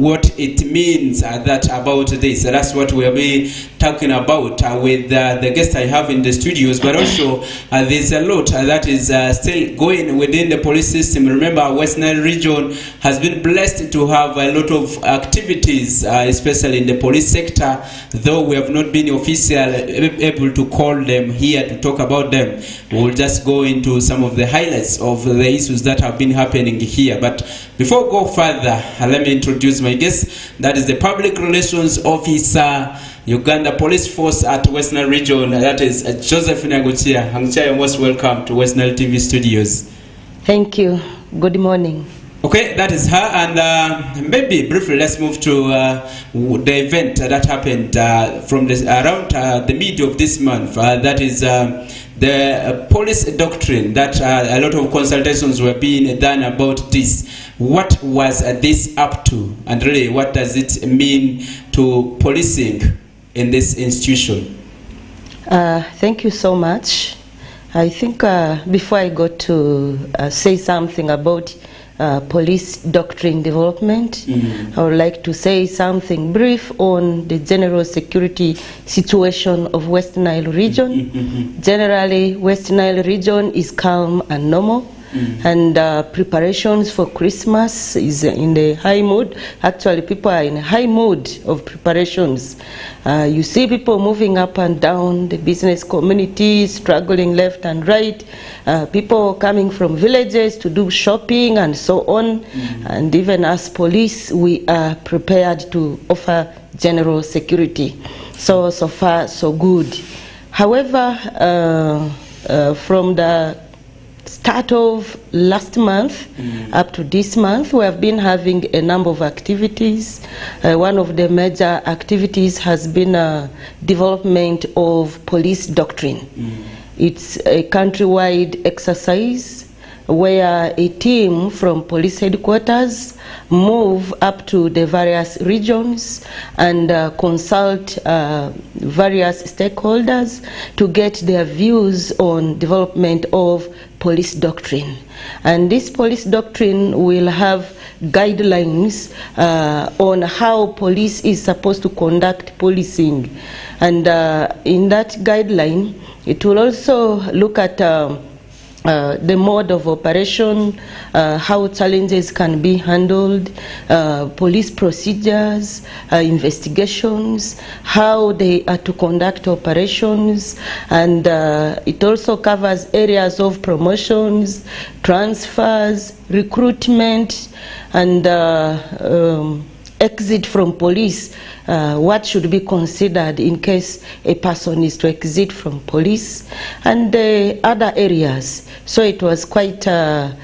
Speaker 1: what it means that about this. That's what we'll be talking about with the guest I have in the studios, but also there's a lot that is still going within the police system. Remember, West Nile region has been blessed to have a lot of activities, especially in the police sector, though we have not been officially able to call them here to talk about them. We'll just go into some of the highlights of the issues that have been happening here. But before we go further, let me introduce my guest. That is the Public Relations Officer, Uganda Police Force at West Nile Region. That is Joseph Nyaguchia. You're most welcome to West Nile TV studios.
Speaker 6: Thank you. Good morning.
Speaker 1: Okay, that is her, and maybe briefly let's move to the event that happened from around the middle of this month. That is the police doctrine, that a lot of consultations were being done about this. What was this up to, and really what does it mean to policing in this institution?
Speaker 6: Thank you so much. I think before I go to say something about police doctrine development, I would like to say something brief on the general security situation of West Nile region. Generally, West Nile region is calm and normal. And preparations for Christmas is in the high mood. Actually, people are in a high mood of preparations. You see people moving up and down, the business community struggling left and right, people coming from villages to do shopping and so on. And even as police, we are prepared to offer general security. So far, so good. However, from the start of last month up to this month, we have been having a number of activities. One of the major activities has been development of police doctrine. It's a countrywide exercise where a team from police headquarters move up to the various regions and consult various stakeholders to get their views on development of police doctrine. And this police doctrine will have guidelines on how police is supposed to conduct policing. And in that guideline, it will also look at the mode of operation, how challenges can be handled, police procedures, investigations, how they are to conduct operations, and it also covers areas of promotions, transfers, recruitment, and exit from police. What should be considered in case a person is to exit from police, and other areas. So it was quite a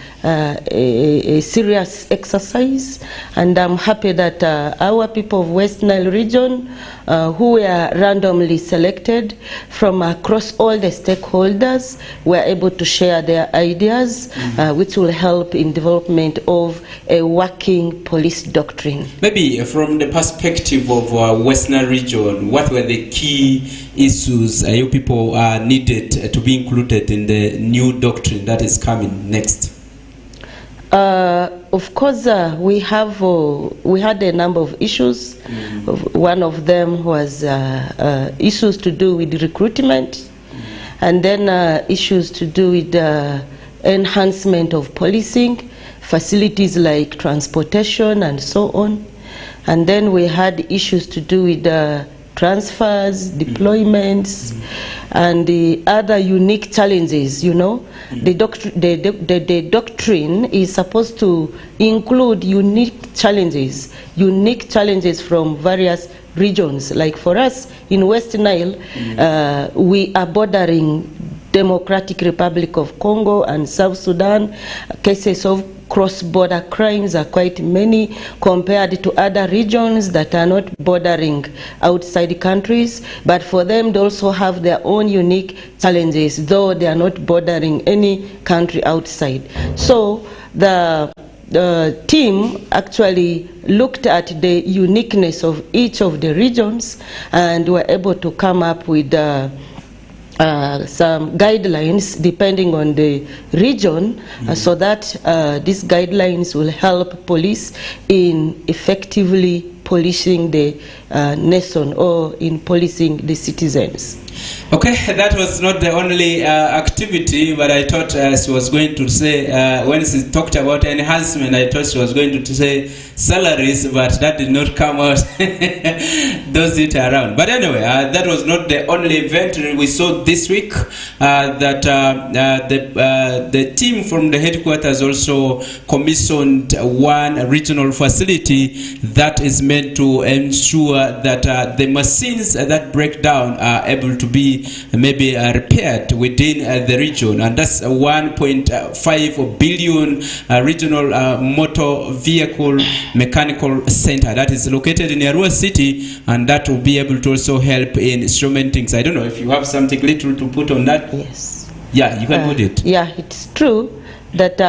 Speaker 6: serious exercise, and I'm happy that our people of West Nile region, who were randomly selected from across all the stakeholders, were able to share their ideas, which will help in development of a working police doctrine.
Speaker 1: Maybe from the perspective of West Nile region, what were the key issues you people needed to be included in the new doctrine that is coming next?
Speaker 6: Of course, we had a number of issues. One of them was issues to do with recruitment, and then issues to do with enhancement of policing, facilities like transportation and so on. And then we had issues to do with transfers, deployments, and the other unique challenges, you know. The doctrine is supposed to include unique challenges from various regions. Like for us in West Nile, we are bordering Democratic Republic of Congo and South Sudan, cases of cross-border crimes are quite many compared to other regions that are not bordering outside countries, but for them they also have their own unique challenges, though they are not bordering any country outside. So the team actually looked at the uniqueness of each of the regions and were able to come up with some guidelines depending on the region, so that these guidelines will help police in effectively policing the nation or in policing the citizens.
Speaker 1: Okay, that was not the only activity, but I thought she was going to say, when she talked about enhancement, I thought she was going to say salaries, but that did not come out. Those it around. But anyway, that was not the only event we saw this week. That the team from the headquarters also commissioned one regional facility that is meant to ensure that the machines that break down are able to be maybe repaired within the region, and that's a 1.5 billion regional motor vehicle mechanical center that is located in Arua City, and that will be able to also help in instrumenting. I don't know if you have something little to put on that.
Speaker 6: Yes.
Speaker 1: Yeah, you can put it.
Speaker 6: Yeah, it's true that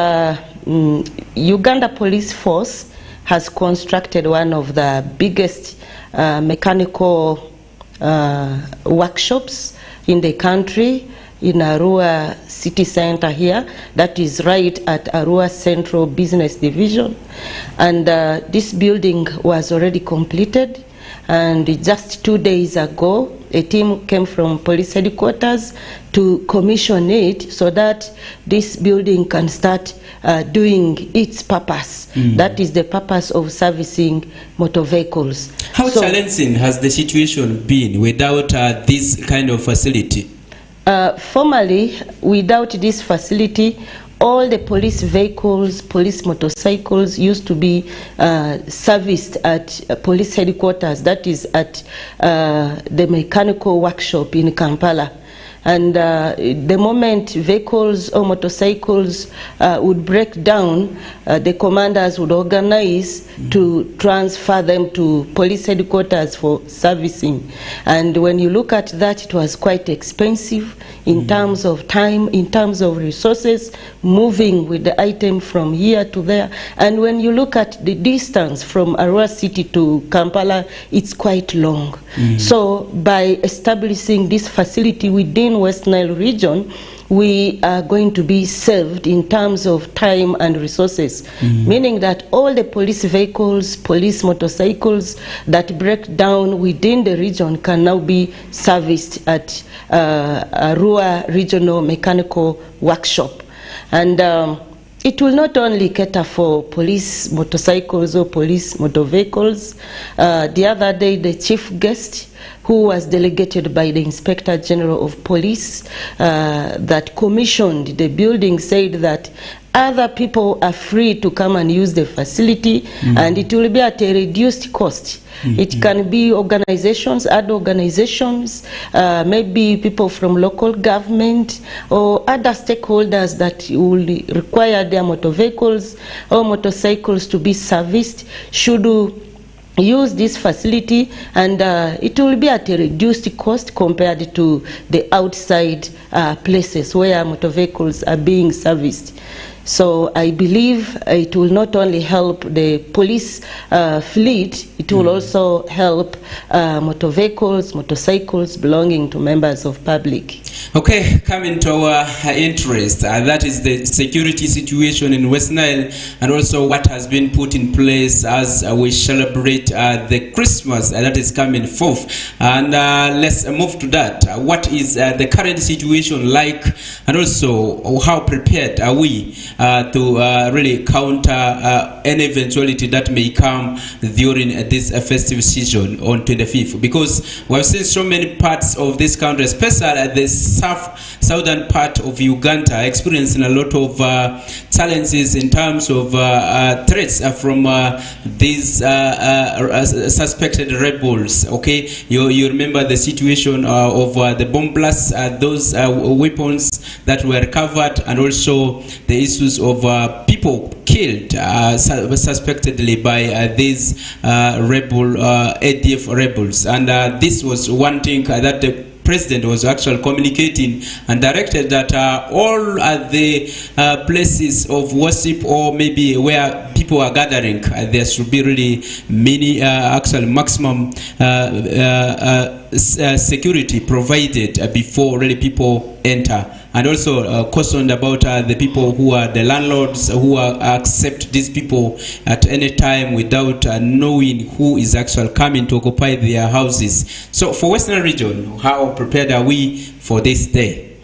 Speaker 6: Uganda Police Force has constructed one of the biggest mechanical workshops in the country in Arua City Center here, that is right at Arua Central Business Division, and this building was already completed, and just 2 days ago a team came from police headquarters to commission it so that this building can start doing its purpose. That is the purpose of servicing motor vehicles.
Speaker 1: How challenging has the situation been without this kind of facility?
Speaker 6: Formally, without this facility, all the police vehicles, police motorcycles used to be serviced at police headquarters, that is at the mechanical workshop in Kampala. And the moment vehicles or motorcycles would break down, the commanders would organize to transfer them to police headquarters for servicing. And when you look at that, it was quite expensive in terms of time, in terms of resources, moving with the item from here to there. And when you look at the distance from Arua City to Kampala, it's quite long. So by establishing this facility within West Nile region, we are going to be saved in terms of time and resources, meaning that all the police vehicles, police motorcycles that break down within the region can now be serviced at Arua Regional Mechanical Workshop. And it will not only cater for police motorcycles or police motor vehicles. The other day, the chief guest, who was delegated by the Inspector General of Police that commissioned the building, said that other people are free to come and use the facility, and it will be at a reduced cost. It can be organizations, other organizations, maybe people from local government or other stakeholders that will require their motor vehicles or motorcycles to be serviced should use this facility, and it will be at a reduced cost compared to the outside places where motor vehicles are being serviced. So I believe it will not only help the police fleet, it will also help motor vehicles, motorcycles belonging to members of public.
Speaker 1: Okay, coming to our interest, that is the security situation in West Nile, and also what has been put in place as we celebrate the Christmas that is coming forth. And let's move to that. What is the current situation like, and also how prepared are we to really counter any eventuality that may come during this festive season on 25th? Because we've seen so many parts of this country, especially at the southern part of Uganda, experiencing a lot of challenges in terms of threats from these suspected rebels. Okay, you remember the situation of the bomb blasts, those weapons that were recovered, and also the issue issues of people killed suspectedly by these ADF rebels, and this was one thing that the President was actually communicating and directed that all the places of worship, or maybe where people are gathering, there should be really actually maximum security provided before really people enter. And also cautioned about the people who are the landlords who accept these people at any time without knowing who is actually coming to occupy their houses. So for Western region, how prepared are we for this day?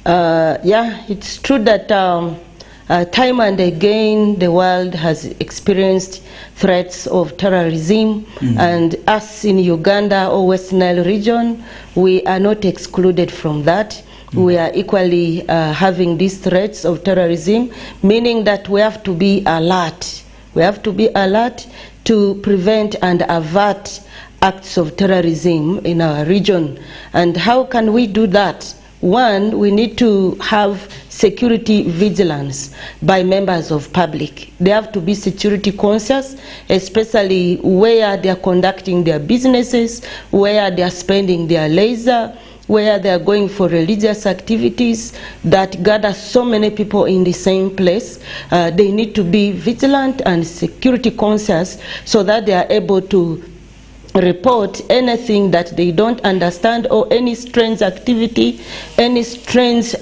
Speaker 6: Yeah, it's true that time and again the world has experienced threats of terrorism, and us in Uganda or West Nile region, we are not excluded from that. We are equally having these threats of terrorism, meaning that we have to be alert. We have to be alert to prevent and avert acts of terrorism in our region. And how can we do that? One, we need to have security vigilance by members of public. They have to be security conscious, especially where they are conducting their businesses, where they are spending their leisure, where they are going for religious activities that gather so many people in the same place. They need to be vigilant and security conscious so that they are able to report anything that they don't understand, or any strange activity, any strange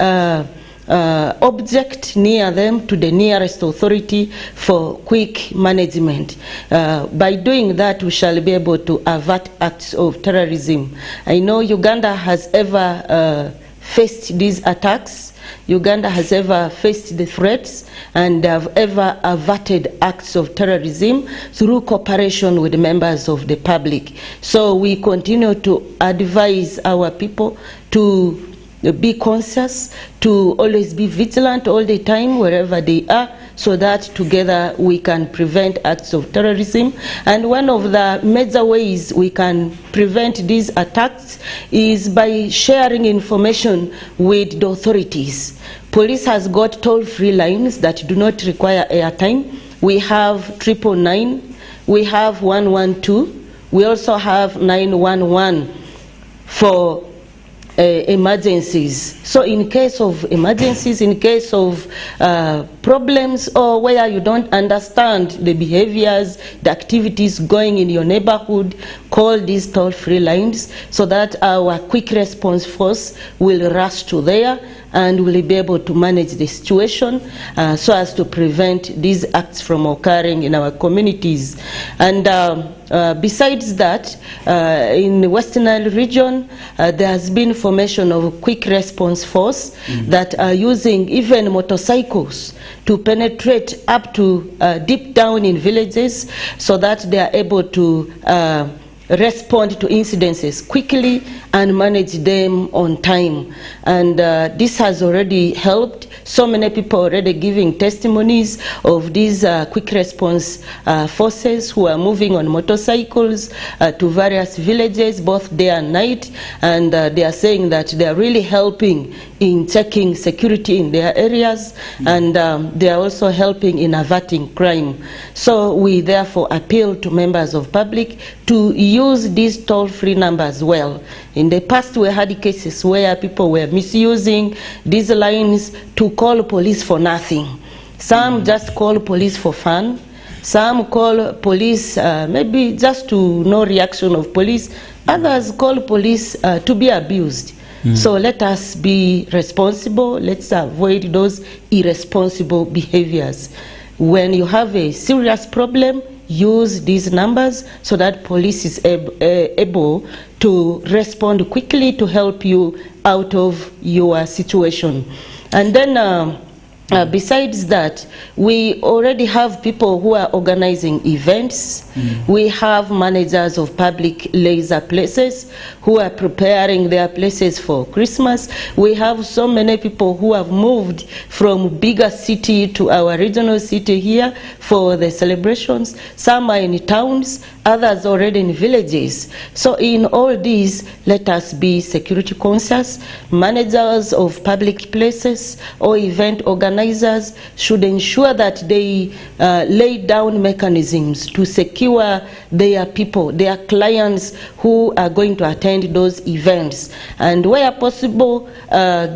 Speaker 6: object near them, to the nearest authority for quick management. By doing that, we shall be able to avert acts of terrorism. I know Uganda has ever faced these attacks. Uganda has ever faced the threats and have ever averted acts of terrorism through cooperation with members of the public. So we continue to advise our people to be conscious, to always be vigilant all the time wherever they are, so that together we can prevent acts of terrorism. And one of the major ways we can prevent these attacks is by sharing information with the authorities. Police has got toll-free lines that do not require airtime. We have 999, we have 112, we also have 911 for emergencies. So in case of emergencies, in case of problems, or where you don't understand the behaviors, the activities going in your neighborhood, call these toll-free lines so that our quick response force will rush to there and will be able to manage the situation so as to prevent these acts from occurring in our communities. And besides that, in the Western Nile region, there has been formation of a quick response force that are using even motorcycles to penetrate up to deep down in villages, so that they are able to respond to incidences quickly and manage them on time. And this has already helped. So many people already giving testimonies of these quick response forces who are moving on motorcycles to various villages, both day and night, and they are saying that they are really helping in checking security in their areas, and they are also helping in averting crime. So we therefore appeal to members of public to use these toll-free numbers well. In the past, we had cases where people were misusing these lines to call police for nothing. Some just call police for fun. Some call police maybe just to no reaction of police. Others call police to be abused. So let us be responsible. Let's avoid those irresponsible behaviors. When you have a serious problem, use these numbers so that police is able to respond quickly to help you out of your situation. And then besides that, we already have people who are organizing events. We have managers of public leisure places who are preparing their places for Christmas. We have so many people who have moved from bigger city to our regional city here for the celebrations. Some are in towns, others already in villages. So in all these, let us be security conscious. Managers of public places or event organizers organizers should ensure that they lay down mechanisms to secure their people, their clients who are going to attend those events, and where possible,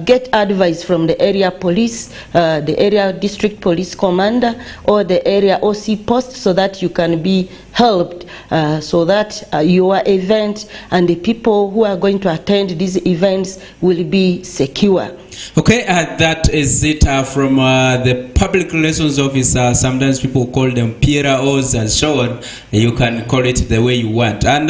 Speaker 6: get advice from the area police, the area district police commander, or the area OC post, so that you can be helped, so that your event and the people who are going to attend these events will be secure.
Speaker 1: Okay, that is it from the public relations officer. Sometimes people call them PROs and so on. You can call it the way you want. And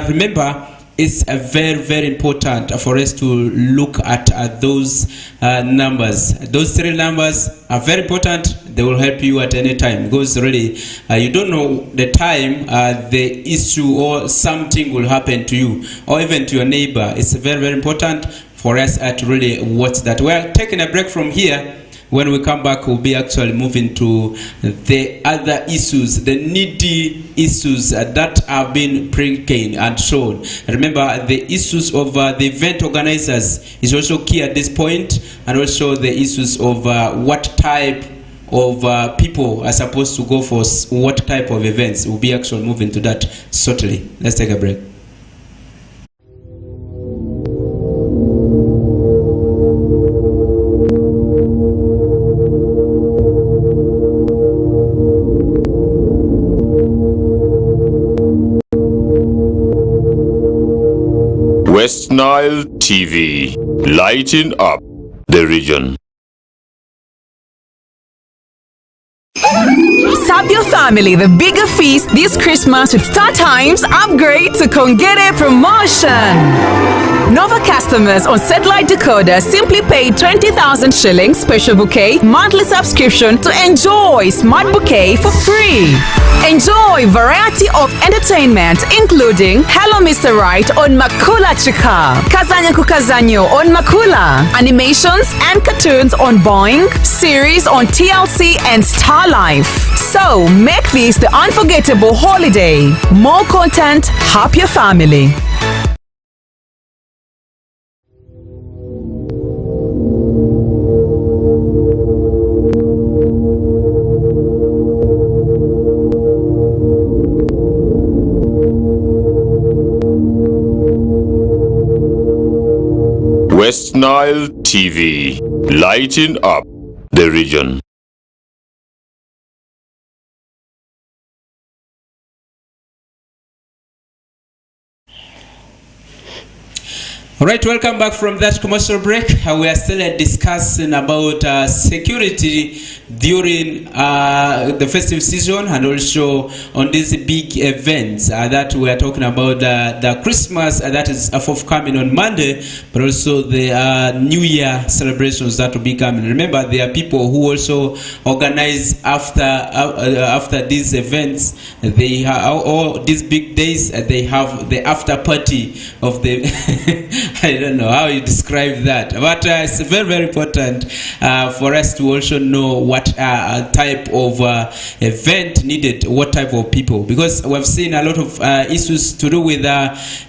Speaker 1: remember, it's very, very important for us to look at those numbers. Those three numbers are very important. They will help you at any time, because really you don't know the time the issue or something will happen to you or even to your neighbor. It's very, very important for us to really watch that. We're taking a break from here. When we come back, we'll be actually moving to the other issues, the needy issues that have been pre-gained and shown. Remember, the issues of the event organizers is also key at this point, and also the issues of what type of people are supposed to go for what type of events. We'll be actually moving to that shortly. Let's take a break.
Speaker 2: West Nile TV, lighting up the region.
Speaker 3: Sub your family the bigger feast this Christmas with StarTimes upgrade to Kongere promotion. Nova customers on satellite decoder simply pay 20,000 shillings special bouquet monthly subscription to enjoy smart bouquet for free. Enjoy variety of entertainment including Hello Mr. Right on Makula Chika, Kazanya Kukazanyo on Makula, animations and cartoons on Boeing, series on TLC and Star Life. So make this the unforgettable holiday. More content, help your family.
Speaker 2: West Nile TV, lighting up the region.
Speaker 1: All right, welcome back from that commercial break. We are still discussing about security during the festive season, and also on these big events that we are talking about, the Christmas that is forthcoming on Monday, but also the New Year celebrations that will be coming. Remember, there are people who also organize after these events. They all these big days. They have the after party of the I don't know how you describe that, but it's very, very important for us to also know what type of event needed, what type of people, because we've seen a lot of issues to do with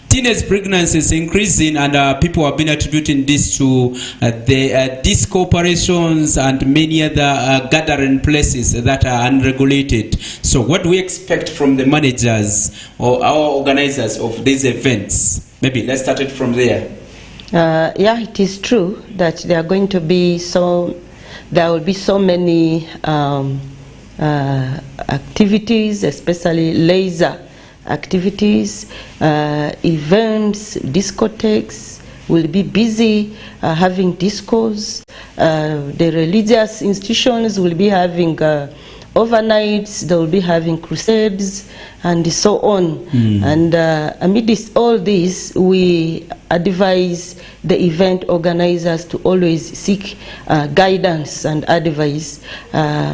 Speaker 1: teenage pregnancies increasing, and people have been attributing this to the disco operations and many other gathering places that are unregulated. So what do we expect from the managers or our organizers of these events? Maybe let's start it from there.
Speaker 6: Yeah, it is true that there are going to be there will be so many activities, especially laser activities, events, discotheques will be busy having discos. The religious institutions will be having overnights, they will be having crusades and so on. And amidst all this, we advise the event organizers to always seek guidance and advice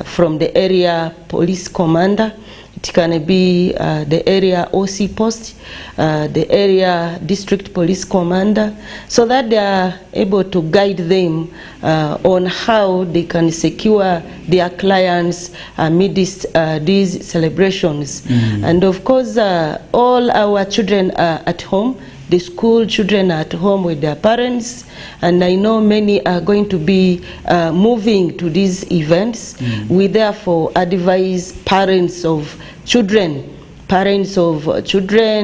Speaker 6: from the area police commander. It can be the area OC post, the area district police commander, so that they are able to guide them on how they can secure their clients amidst these celebrations. And of course, all our children are at home. the school children are at home with their parents, and I know many are going to be moving to these events. We therefore advise parents of children,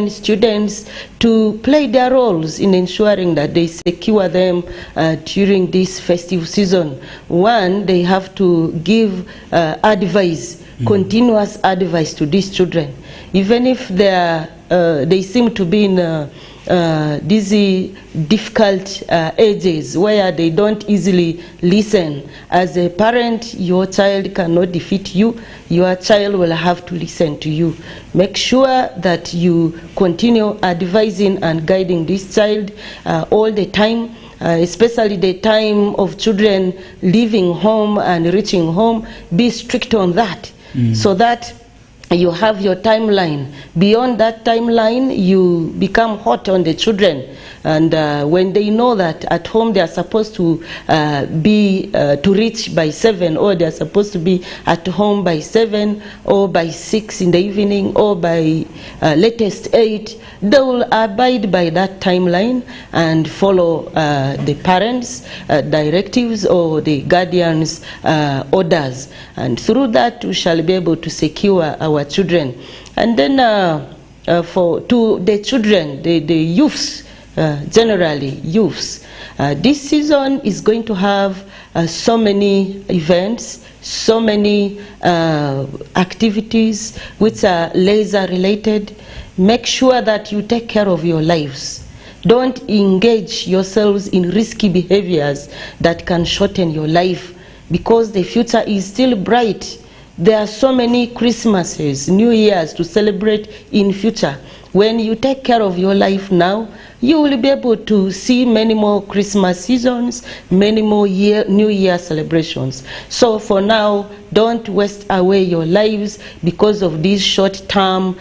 Speaker 6: students, to play their roles in ensuring that they secure them during this festive season. One, they have to give advice, continuous advice to these children. Even if they seem to be in these difficult ages where they don't easily listen. As a parent, your child cannot defeat you. Your child will have to listen to you. Make sure that you continue advising and guiding this child all the time, especially the time of children leaving home and reaching home. Be strict on that, so that you have your timeline. Beyond that timeline, you become hot on the children. And when they know that at home they are supposed to to reach by 7, or they are supposed to be at home by 7 or by 6 in the evening, or by latest 8, they will abide by that timeline and follow the parents' directives or the guardians' orders. And through that, we shall be able to secure our children. And then to the children, the youths, generally youths, this season is going to have so many events, so many activities which are laser related. Make sure that you take care of your lives. Don't engage yourselves in risky behaviors that can shorten your life, because the future is still bright. There are so many Christmases, New Years to celebrate in future. When you take care of your life now, you will be able to see many more Christmas seasons, many more New Year celebrations. So for now, don't waste away your lives because of these short-term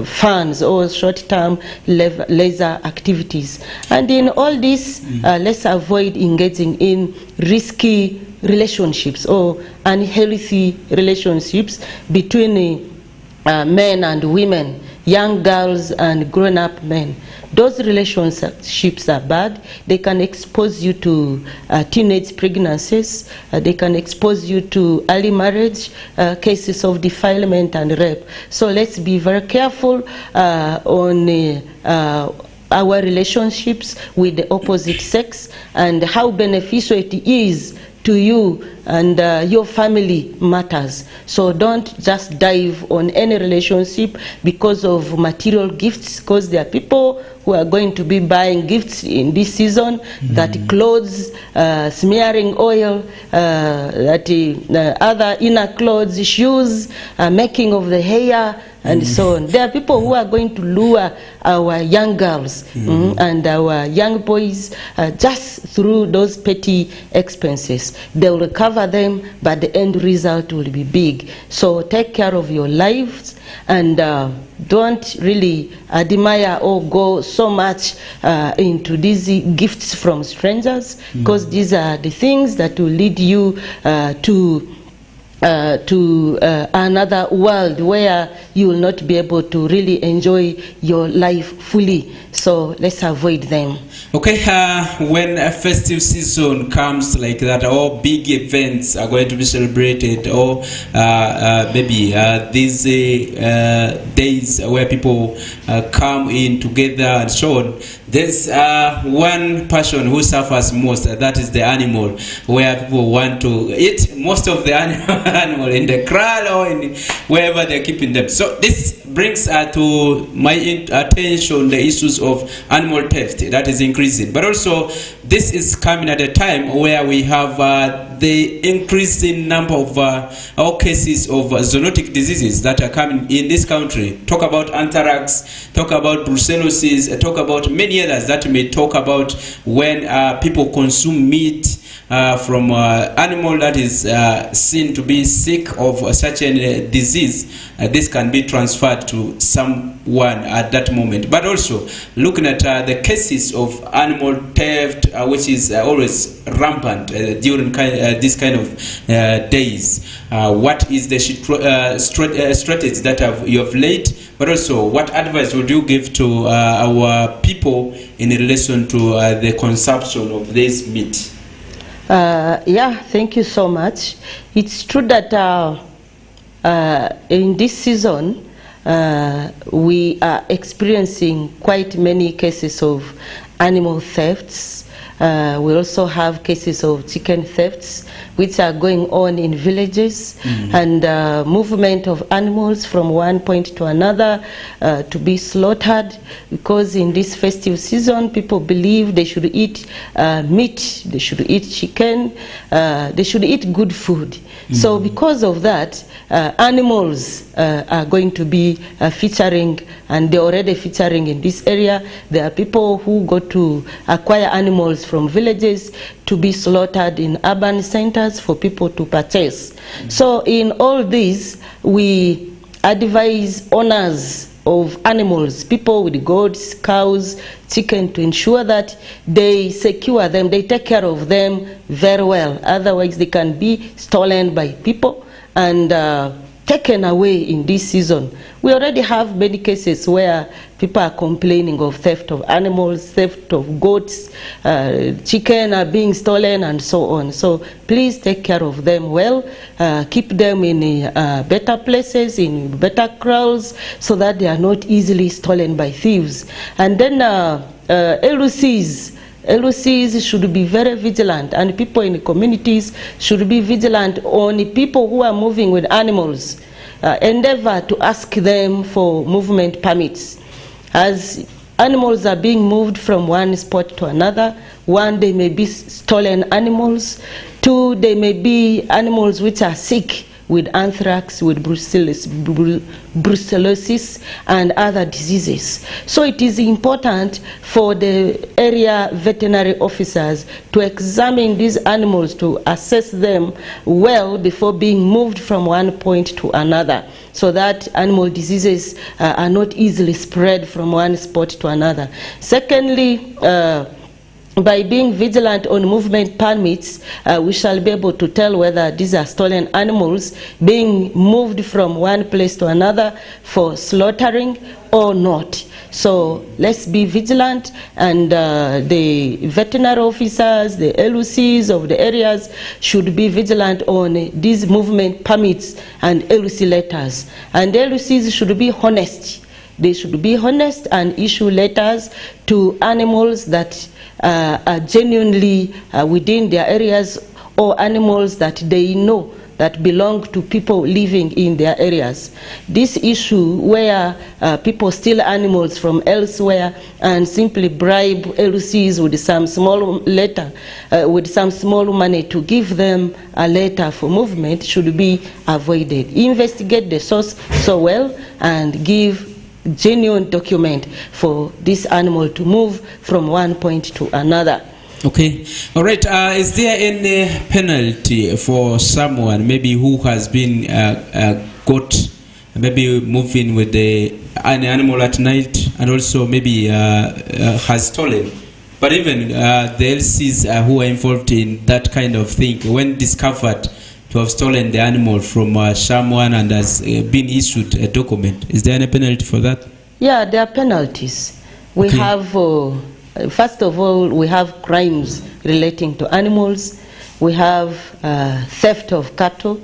Speaker 6: funds or short-term leisure activities. And in all this, let's avoid engaging in risky relationships or unhealthy relationships between men and women, young girls and grown-up men. Those relationships are bad. They can expose you to teenage pregnancies. They can expose you to early marriage, cases of defilement and rape. So let's be very careful on our relationships with the opposite sex, and how beneficial it is to you and your family matters. So don't just dive on any relationship because of material gifts, because there are people who are going to be buying gifts in this season, that clothes, smearing oil, other inner clothes, shoes, making of the hair, and so on. There are people who are going to lure our young girls and our young boys just through those petty expenses. They will recover them, but the end result will be big. So take care of your lives, and don't really admire or go so much into these gifts from strangers, because these are the things that will lead you to another world where you will not be able to really enjoy your life fully. So let's avoid them.
Speaker 1: Okay, when a festive season comes like that, or big events are going to be celebrated, or maybe these days where people come in together and so on, there's one person who suffers most, that is the animal, where people want to eat most of the animal in the kraal or in wherever they're keeping them. So this brings to my attention the issues of animal theft that is increasing, but also this is coming at a time where we have the increasing number of all cases of zoonotic diseases that are coming in this country. Talk about anthrax, talk about brucellosis, talk about many others that may talk about when people consume meat from animal that is seen to be sick of such a disease, this can be transferred to someone at that moment. But also looking at the cases of animal theft, which is always rampant during this kind of days. What is the strategy that you have laid, but also what advice would you give to our people in relation to the consumption of this meat?
Speaker 6: Yeah, thank you so much. It's true that in this season we are experiencing quite many cases of animal thefts. We also have cases of chicken thefts which are going on in villages, and movement of animals from one point to another to be slaughtered, because in this festive season people believe they should eat meat, they should eat chicken, they should eat good food. So because of that, animals are going to be featuring, and they're already featuring in this area. There are people who go to acquire animals from villages to be slaughtered in urban centers for people to purchase. So in all this, we advise owners of animals, people with goats, cows, chicken, to ensure that they secure them, they take care of them very well. Otherwise they can be stolen by people and taken away in this season. We already have many cases where people are complaining of theft of animals, theft of goats, chicken are being stolen, and so on. So please take care of them well, keep them in better places, in better kraals, so that they are not easily stolen by thieves. And then LOCs should be very vigilant, and people in the communities should be vigilant on the people who are moving with animals. Endeavor to ask them for movement permits. As animals are being moved from one spot to another, one, they may be stolen animals, two, they may be animals which are sick with anthrax, with brucellosis, and other diseases. So it is important for the area veterinary officers to examine these animals, to assess them well before being moved from one point to another, so that animal diseases are not easily spread from one spot to another. Secondly, by being vigilant on movement permits, we shall be able to tell whether these are stolen animals being moved from one place to another for slaughtering or not. So let's be vigilant, and the veterinary officers, the LOCs of the areas should be vigilant on these movement permits and LOC letters. And the LOCs should be honest. They should be honest and issue letters to animals that are genuinely within their areas, or animals that they know that belong to people living in their areas. This issue where people steal animals from elsewhere and simply bribe LOCs with some small letter, with some small money to give them a letter for movement should be avoided. Investigate the source so well and give genuine document for this animal to move from one point to another.
Speaker 1: Okay, all right. Is there any penalty for someone maybe who has been caught maybe moving with an animal at night, and also maybe has stolen? But even the LCs who are involved in that kind of thing, when discovered to have stolen the animal from someone and has been issued a document, is there any penalty for that? Yeah,
Speaker 6: there are penalties. We have, first of all, we have crimes relating to animals. We have theft of cattle.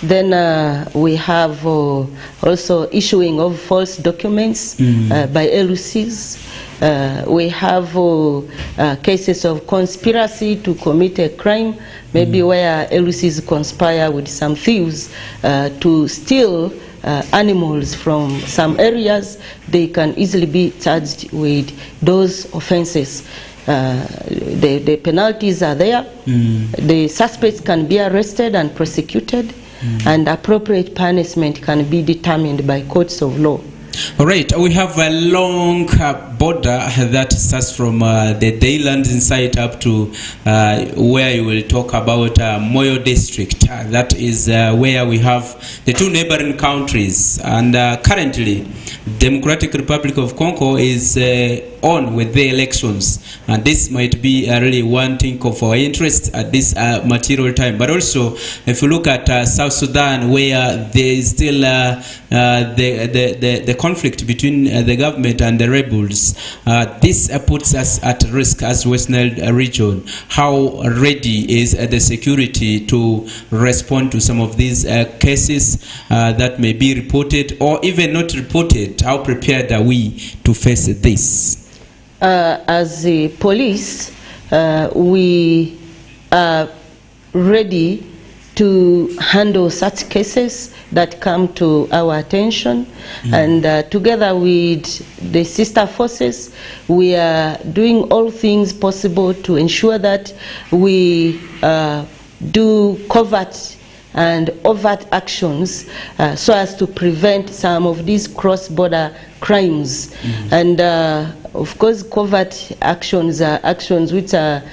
Speaker 6: Then we have also issuing of false documents by LOCs. We have cases of conspiracy to commit a crime, maybe where LOCs conspire with some thieves to steal animals from some areas. They can easily be charged with those offenses. The penalties are there. The suspects can be arrested and prosecuted, and appropriate punishment can be determined by courts of law.
Speaker 1: All right, we have a long border that starts from the Dayland site up to where you will talk about Moyo district. That is where we have the two neighboring countries, and currently Democratic Republic of Congo is on with the elections, and this might be really one thing of our interest at this material time. But also, if you look at South Sudan, where there is still the conflict between the government and the rebels, this puts us at risk as West Nile region. How ready is the security to respond to some of these cases that may be reported or even not reported? How prepared are we to face this?
Speaker 6: As the police, we are ready to handle such cases that come to our attention, and together with the sister forces, we are doing all things possible to ensure that we do covert and overt actions so as to prevent some of these cross-border crimes. And of course, covert actions are actions which are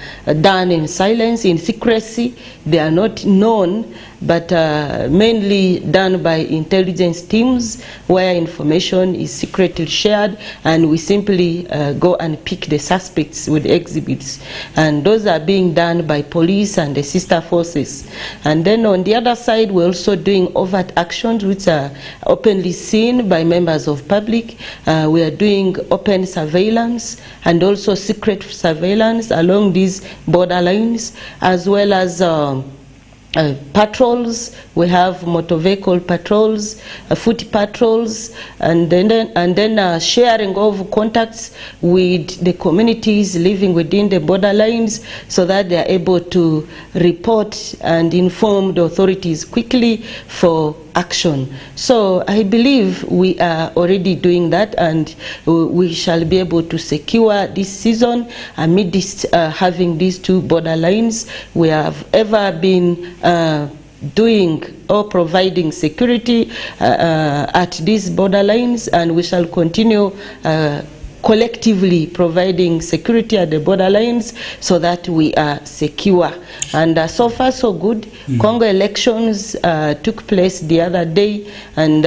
Speaker 6: done in silence, in secrecy. They are not known, but mainly done by intelligence teams, where information is secretly shared, and we simply go and pick the suspects with exhibits. And those are being done by police and the sister forces. And then on the other side, we're also doing overt actions which are openly seen by members of public. We are doing open surveillance and also secret surveillance along these borderlines, as well as patrols. We have motor vehicle patrols, foot patrols, and then sharing of contacts with the communities living within the borderlines, so that they are able to report and inform the authorities quickly for action. So I believe we are already doing that, and we shall be able to secure this season amidst having these two borderlines. We have ever been doing or providing security at these borderlines, and we shall continue collectively providing security at the borderlines so that we are secure. And so far so good. Congo elections took place the other day, and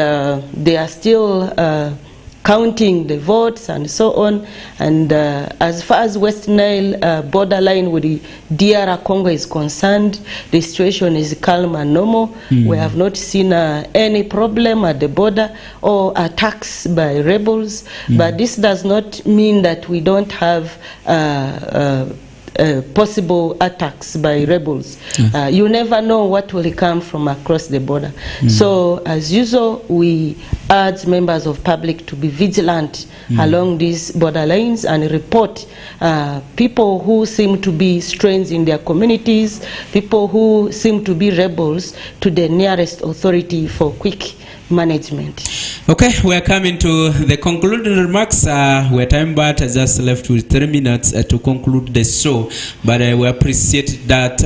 Speaker 6: they are still counting the votes and so on. And as far as West Nile borderline with the DR Congo is concerned, the situation is calm and normal. We have not seen any problem at the border or attacks by rebels. But this does not mean that we don't have possible attacks by rebels. You never know what will come from across the border. So as usual, we urge members of public to be vigilant along these borderlines and report people who seem to be strange in their communities, people who seem to be rebels, to the nearest authority for quick management.
Speaker 1: Okay, we are coming to the concluding remarks. We're time but just left with 3 minutes to conclude the show. But we appreciate that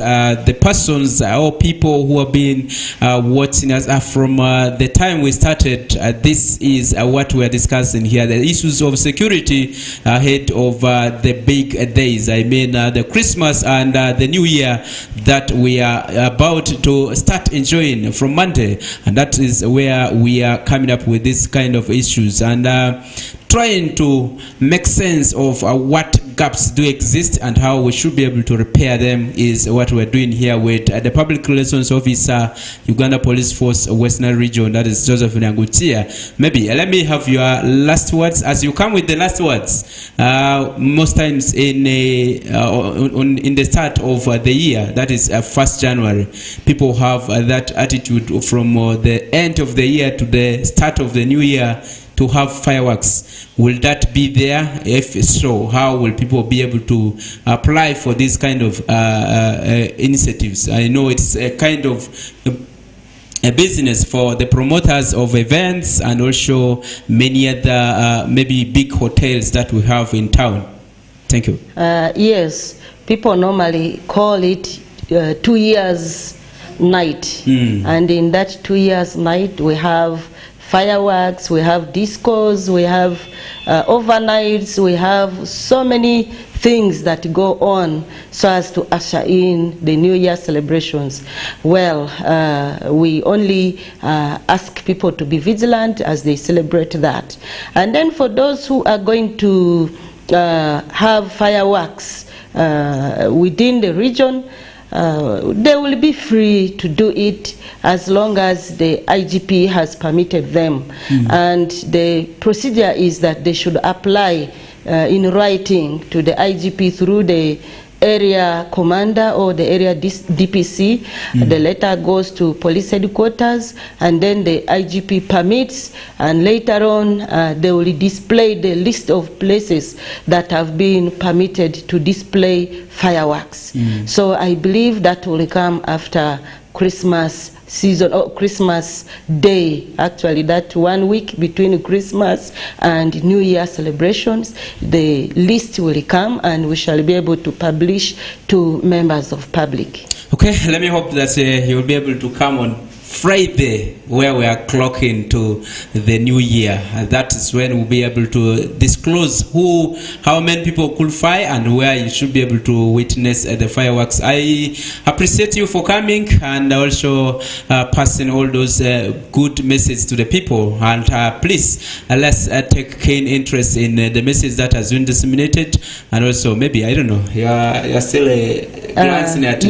Speaker 1: the persons or people who have been watching us from the time we started. This is what we are discussing here: the issues of security ahead of the big days. I mean, the Christmas and the New Year that we are about to start enjoying from Monday, and that is where we are coming up with this kind of issues and trying to make sense of what gaps do exist and how we should be able to repair them is what we're doing here with the Public Relations Officer, Uganda Police Force West Nile Region, that is Joseph Nyangutia. Maybe let me have your last words as you come with the last words. Most times in the start of the year, that is 1st January, people have that attitude from the end of the year to the start of the new year to have fireworks. Will that be there? If so, how will people be able to apply for this kind of initiatives? I know it's a kind of a business for the promoters of events and also many other maybe big hotels that we have in town. Thank you.
Speaker 6: Yes, people normally call it 2 years night, and in that 2 years night we have fireworks, we have discos, we have overnights, we have so many things that go on so as to usher in the New Year celebrations. Well, we only ask people to be vigilant as they celebrate that. And then for those who are going to have fireworks within the region, they will be free to do it as long as the IGP has permitted them. And the procedure is that they should apply in writing to the IGP through the area commander or the area DPC. The letter goes to police headquarters, and then the IGP permits, and later on they will display the list of places that have been permitted to display fireworks. So I believe that will come after Christmas season, or Christmas Day, actually, that 1 week between Christmas and New Year celebrations. The list will come and we shall be able to publish to members of public.
Speaker 1: Okay, let me hope that you will be able to come on Friday, where we are clocking to the new year. That is when we'll be able to disclose how many people qualify and where you should be able to witness the fireworks. I appreciate you for coming and also passing all those good messages to the people. And please, let's take keen interest in the message that has been disseminated. And also, maybe, I don't know, you're still glancing at me.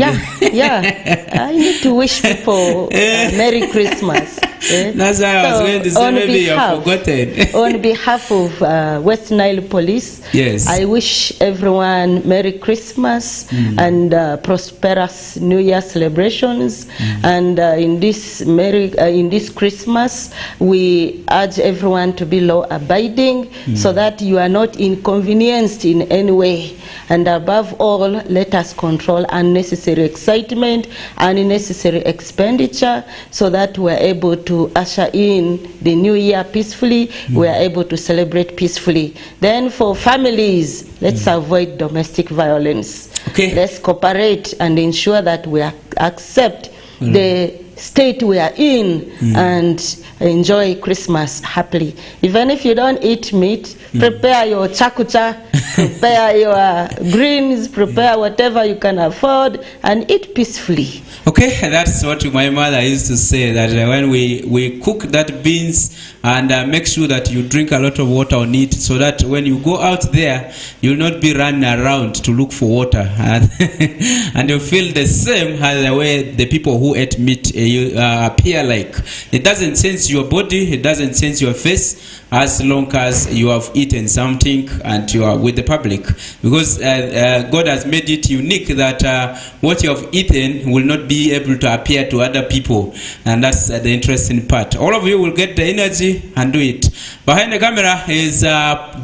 Speaker 6: Yeah. I need to wish people Merry Christmas.
Speaker 1: That's why I was going to say, maybe you've forgotten.
Speaker 6: On behalf of West Nile Police,
Speaker 1: yes,
Speaker 6: I wish everyone Merry Christmas and prosperous New Year celebrations. And in this Christmas, we urge everyone to be law-abiding so that you are not inconvenienced in any way. And above all, let us control unnecessary excitement, unnecessary expenditure, so that we are able to usher in the new year peacefully, we are able to celebrate peacefully. Then for families, let's avoid domestic violence.
Speaker 1: Okay.
Speaker 6: Let's cooperate and ensure that we accept the state we are in and enjoy Christmas happily. Even if you don't eat meat, prepare your chakucha, prepare your greens, prepare whatever you can afford, and eat peacefully.
Speaker 1: Okay, that's what my mother used to say, that when we cook that beans and make sure that you drink a lot of water on it, so that when you go out there, you'll not be running around to look for water. And you feel the same as the way the people who ate meat appear like. It doesn't change your body, it doesn't change your face, as long as you have eaten something and you are with the public. Because God has made it unique that what you have eaten will not be able to appear to other people. And that's the interesting part. All of you will get the energy and do it. Behind the camera is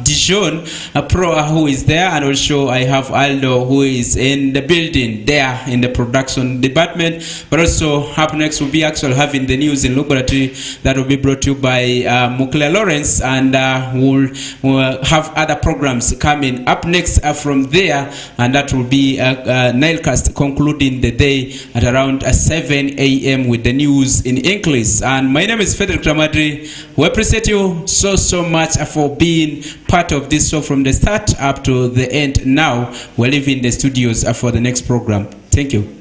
Speaker 1: Dijon Pro, who is there, and also I have Aldo, who is in the building there in the production department. But also up next will be actually having the news in laboratory that will be brought to you by Mukle Lawrence, and we'll have other programs coming up next from there, and that will be Nilecast concluding the day at around 7 a.m. with the news in English. And my name is Federick Dramadri. We appreciate you so much for being part of this show from the start up to the end. Now we're leaving the studios for the next program. Thank you.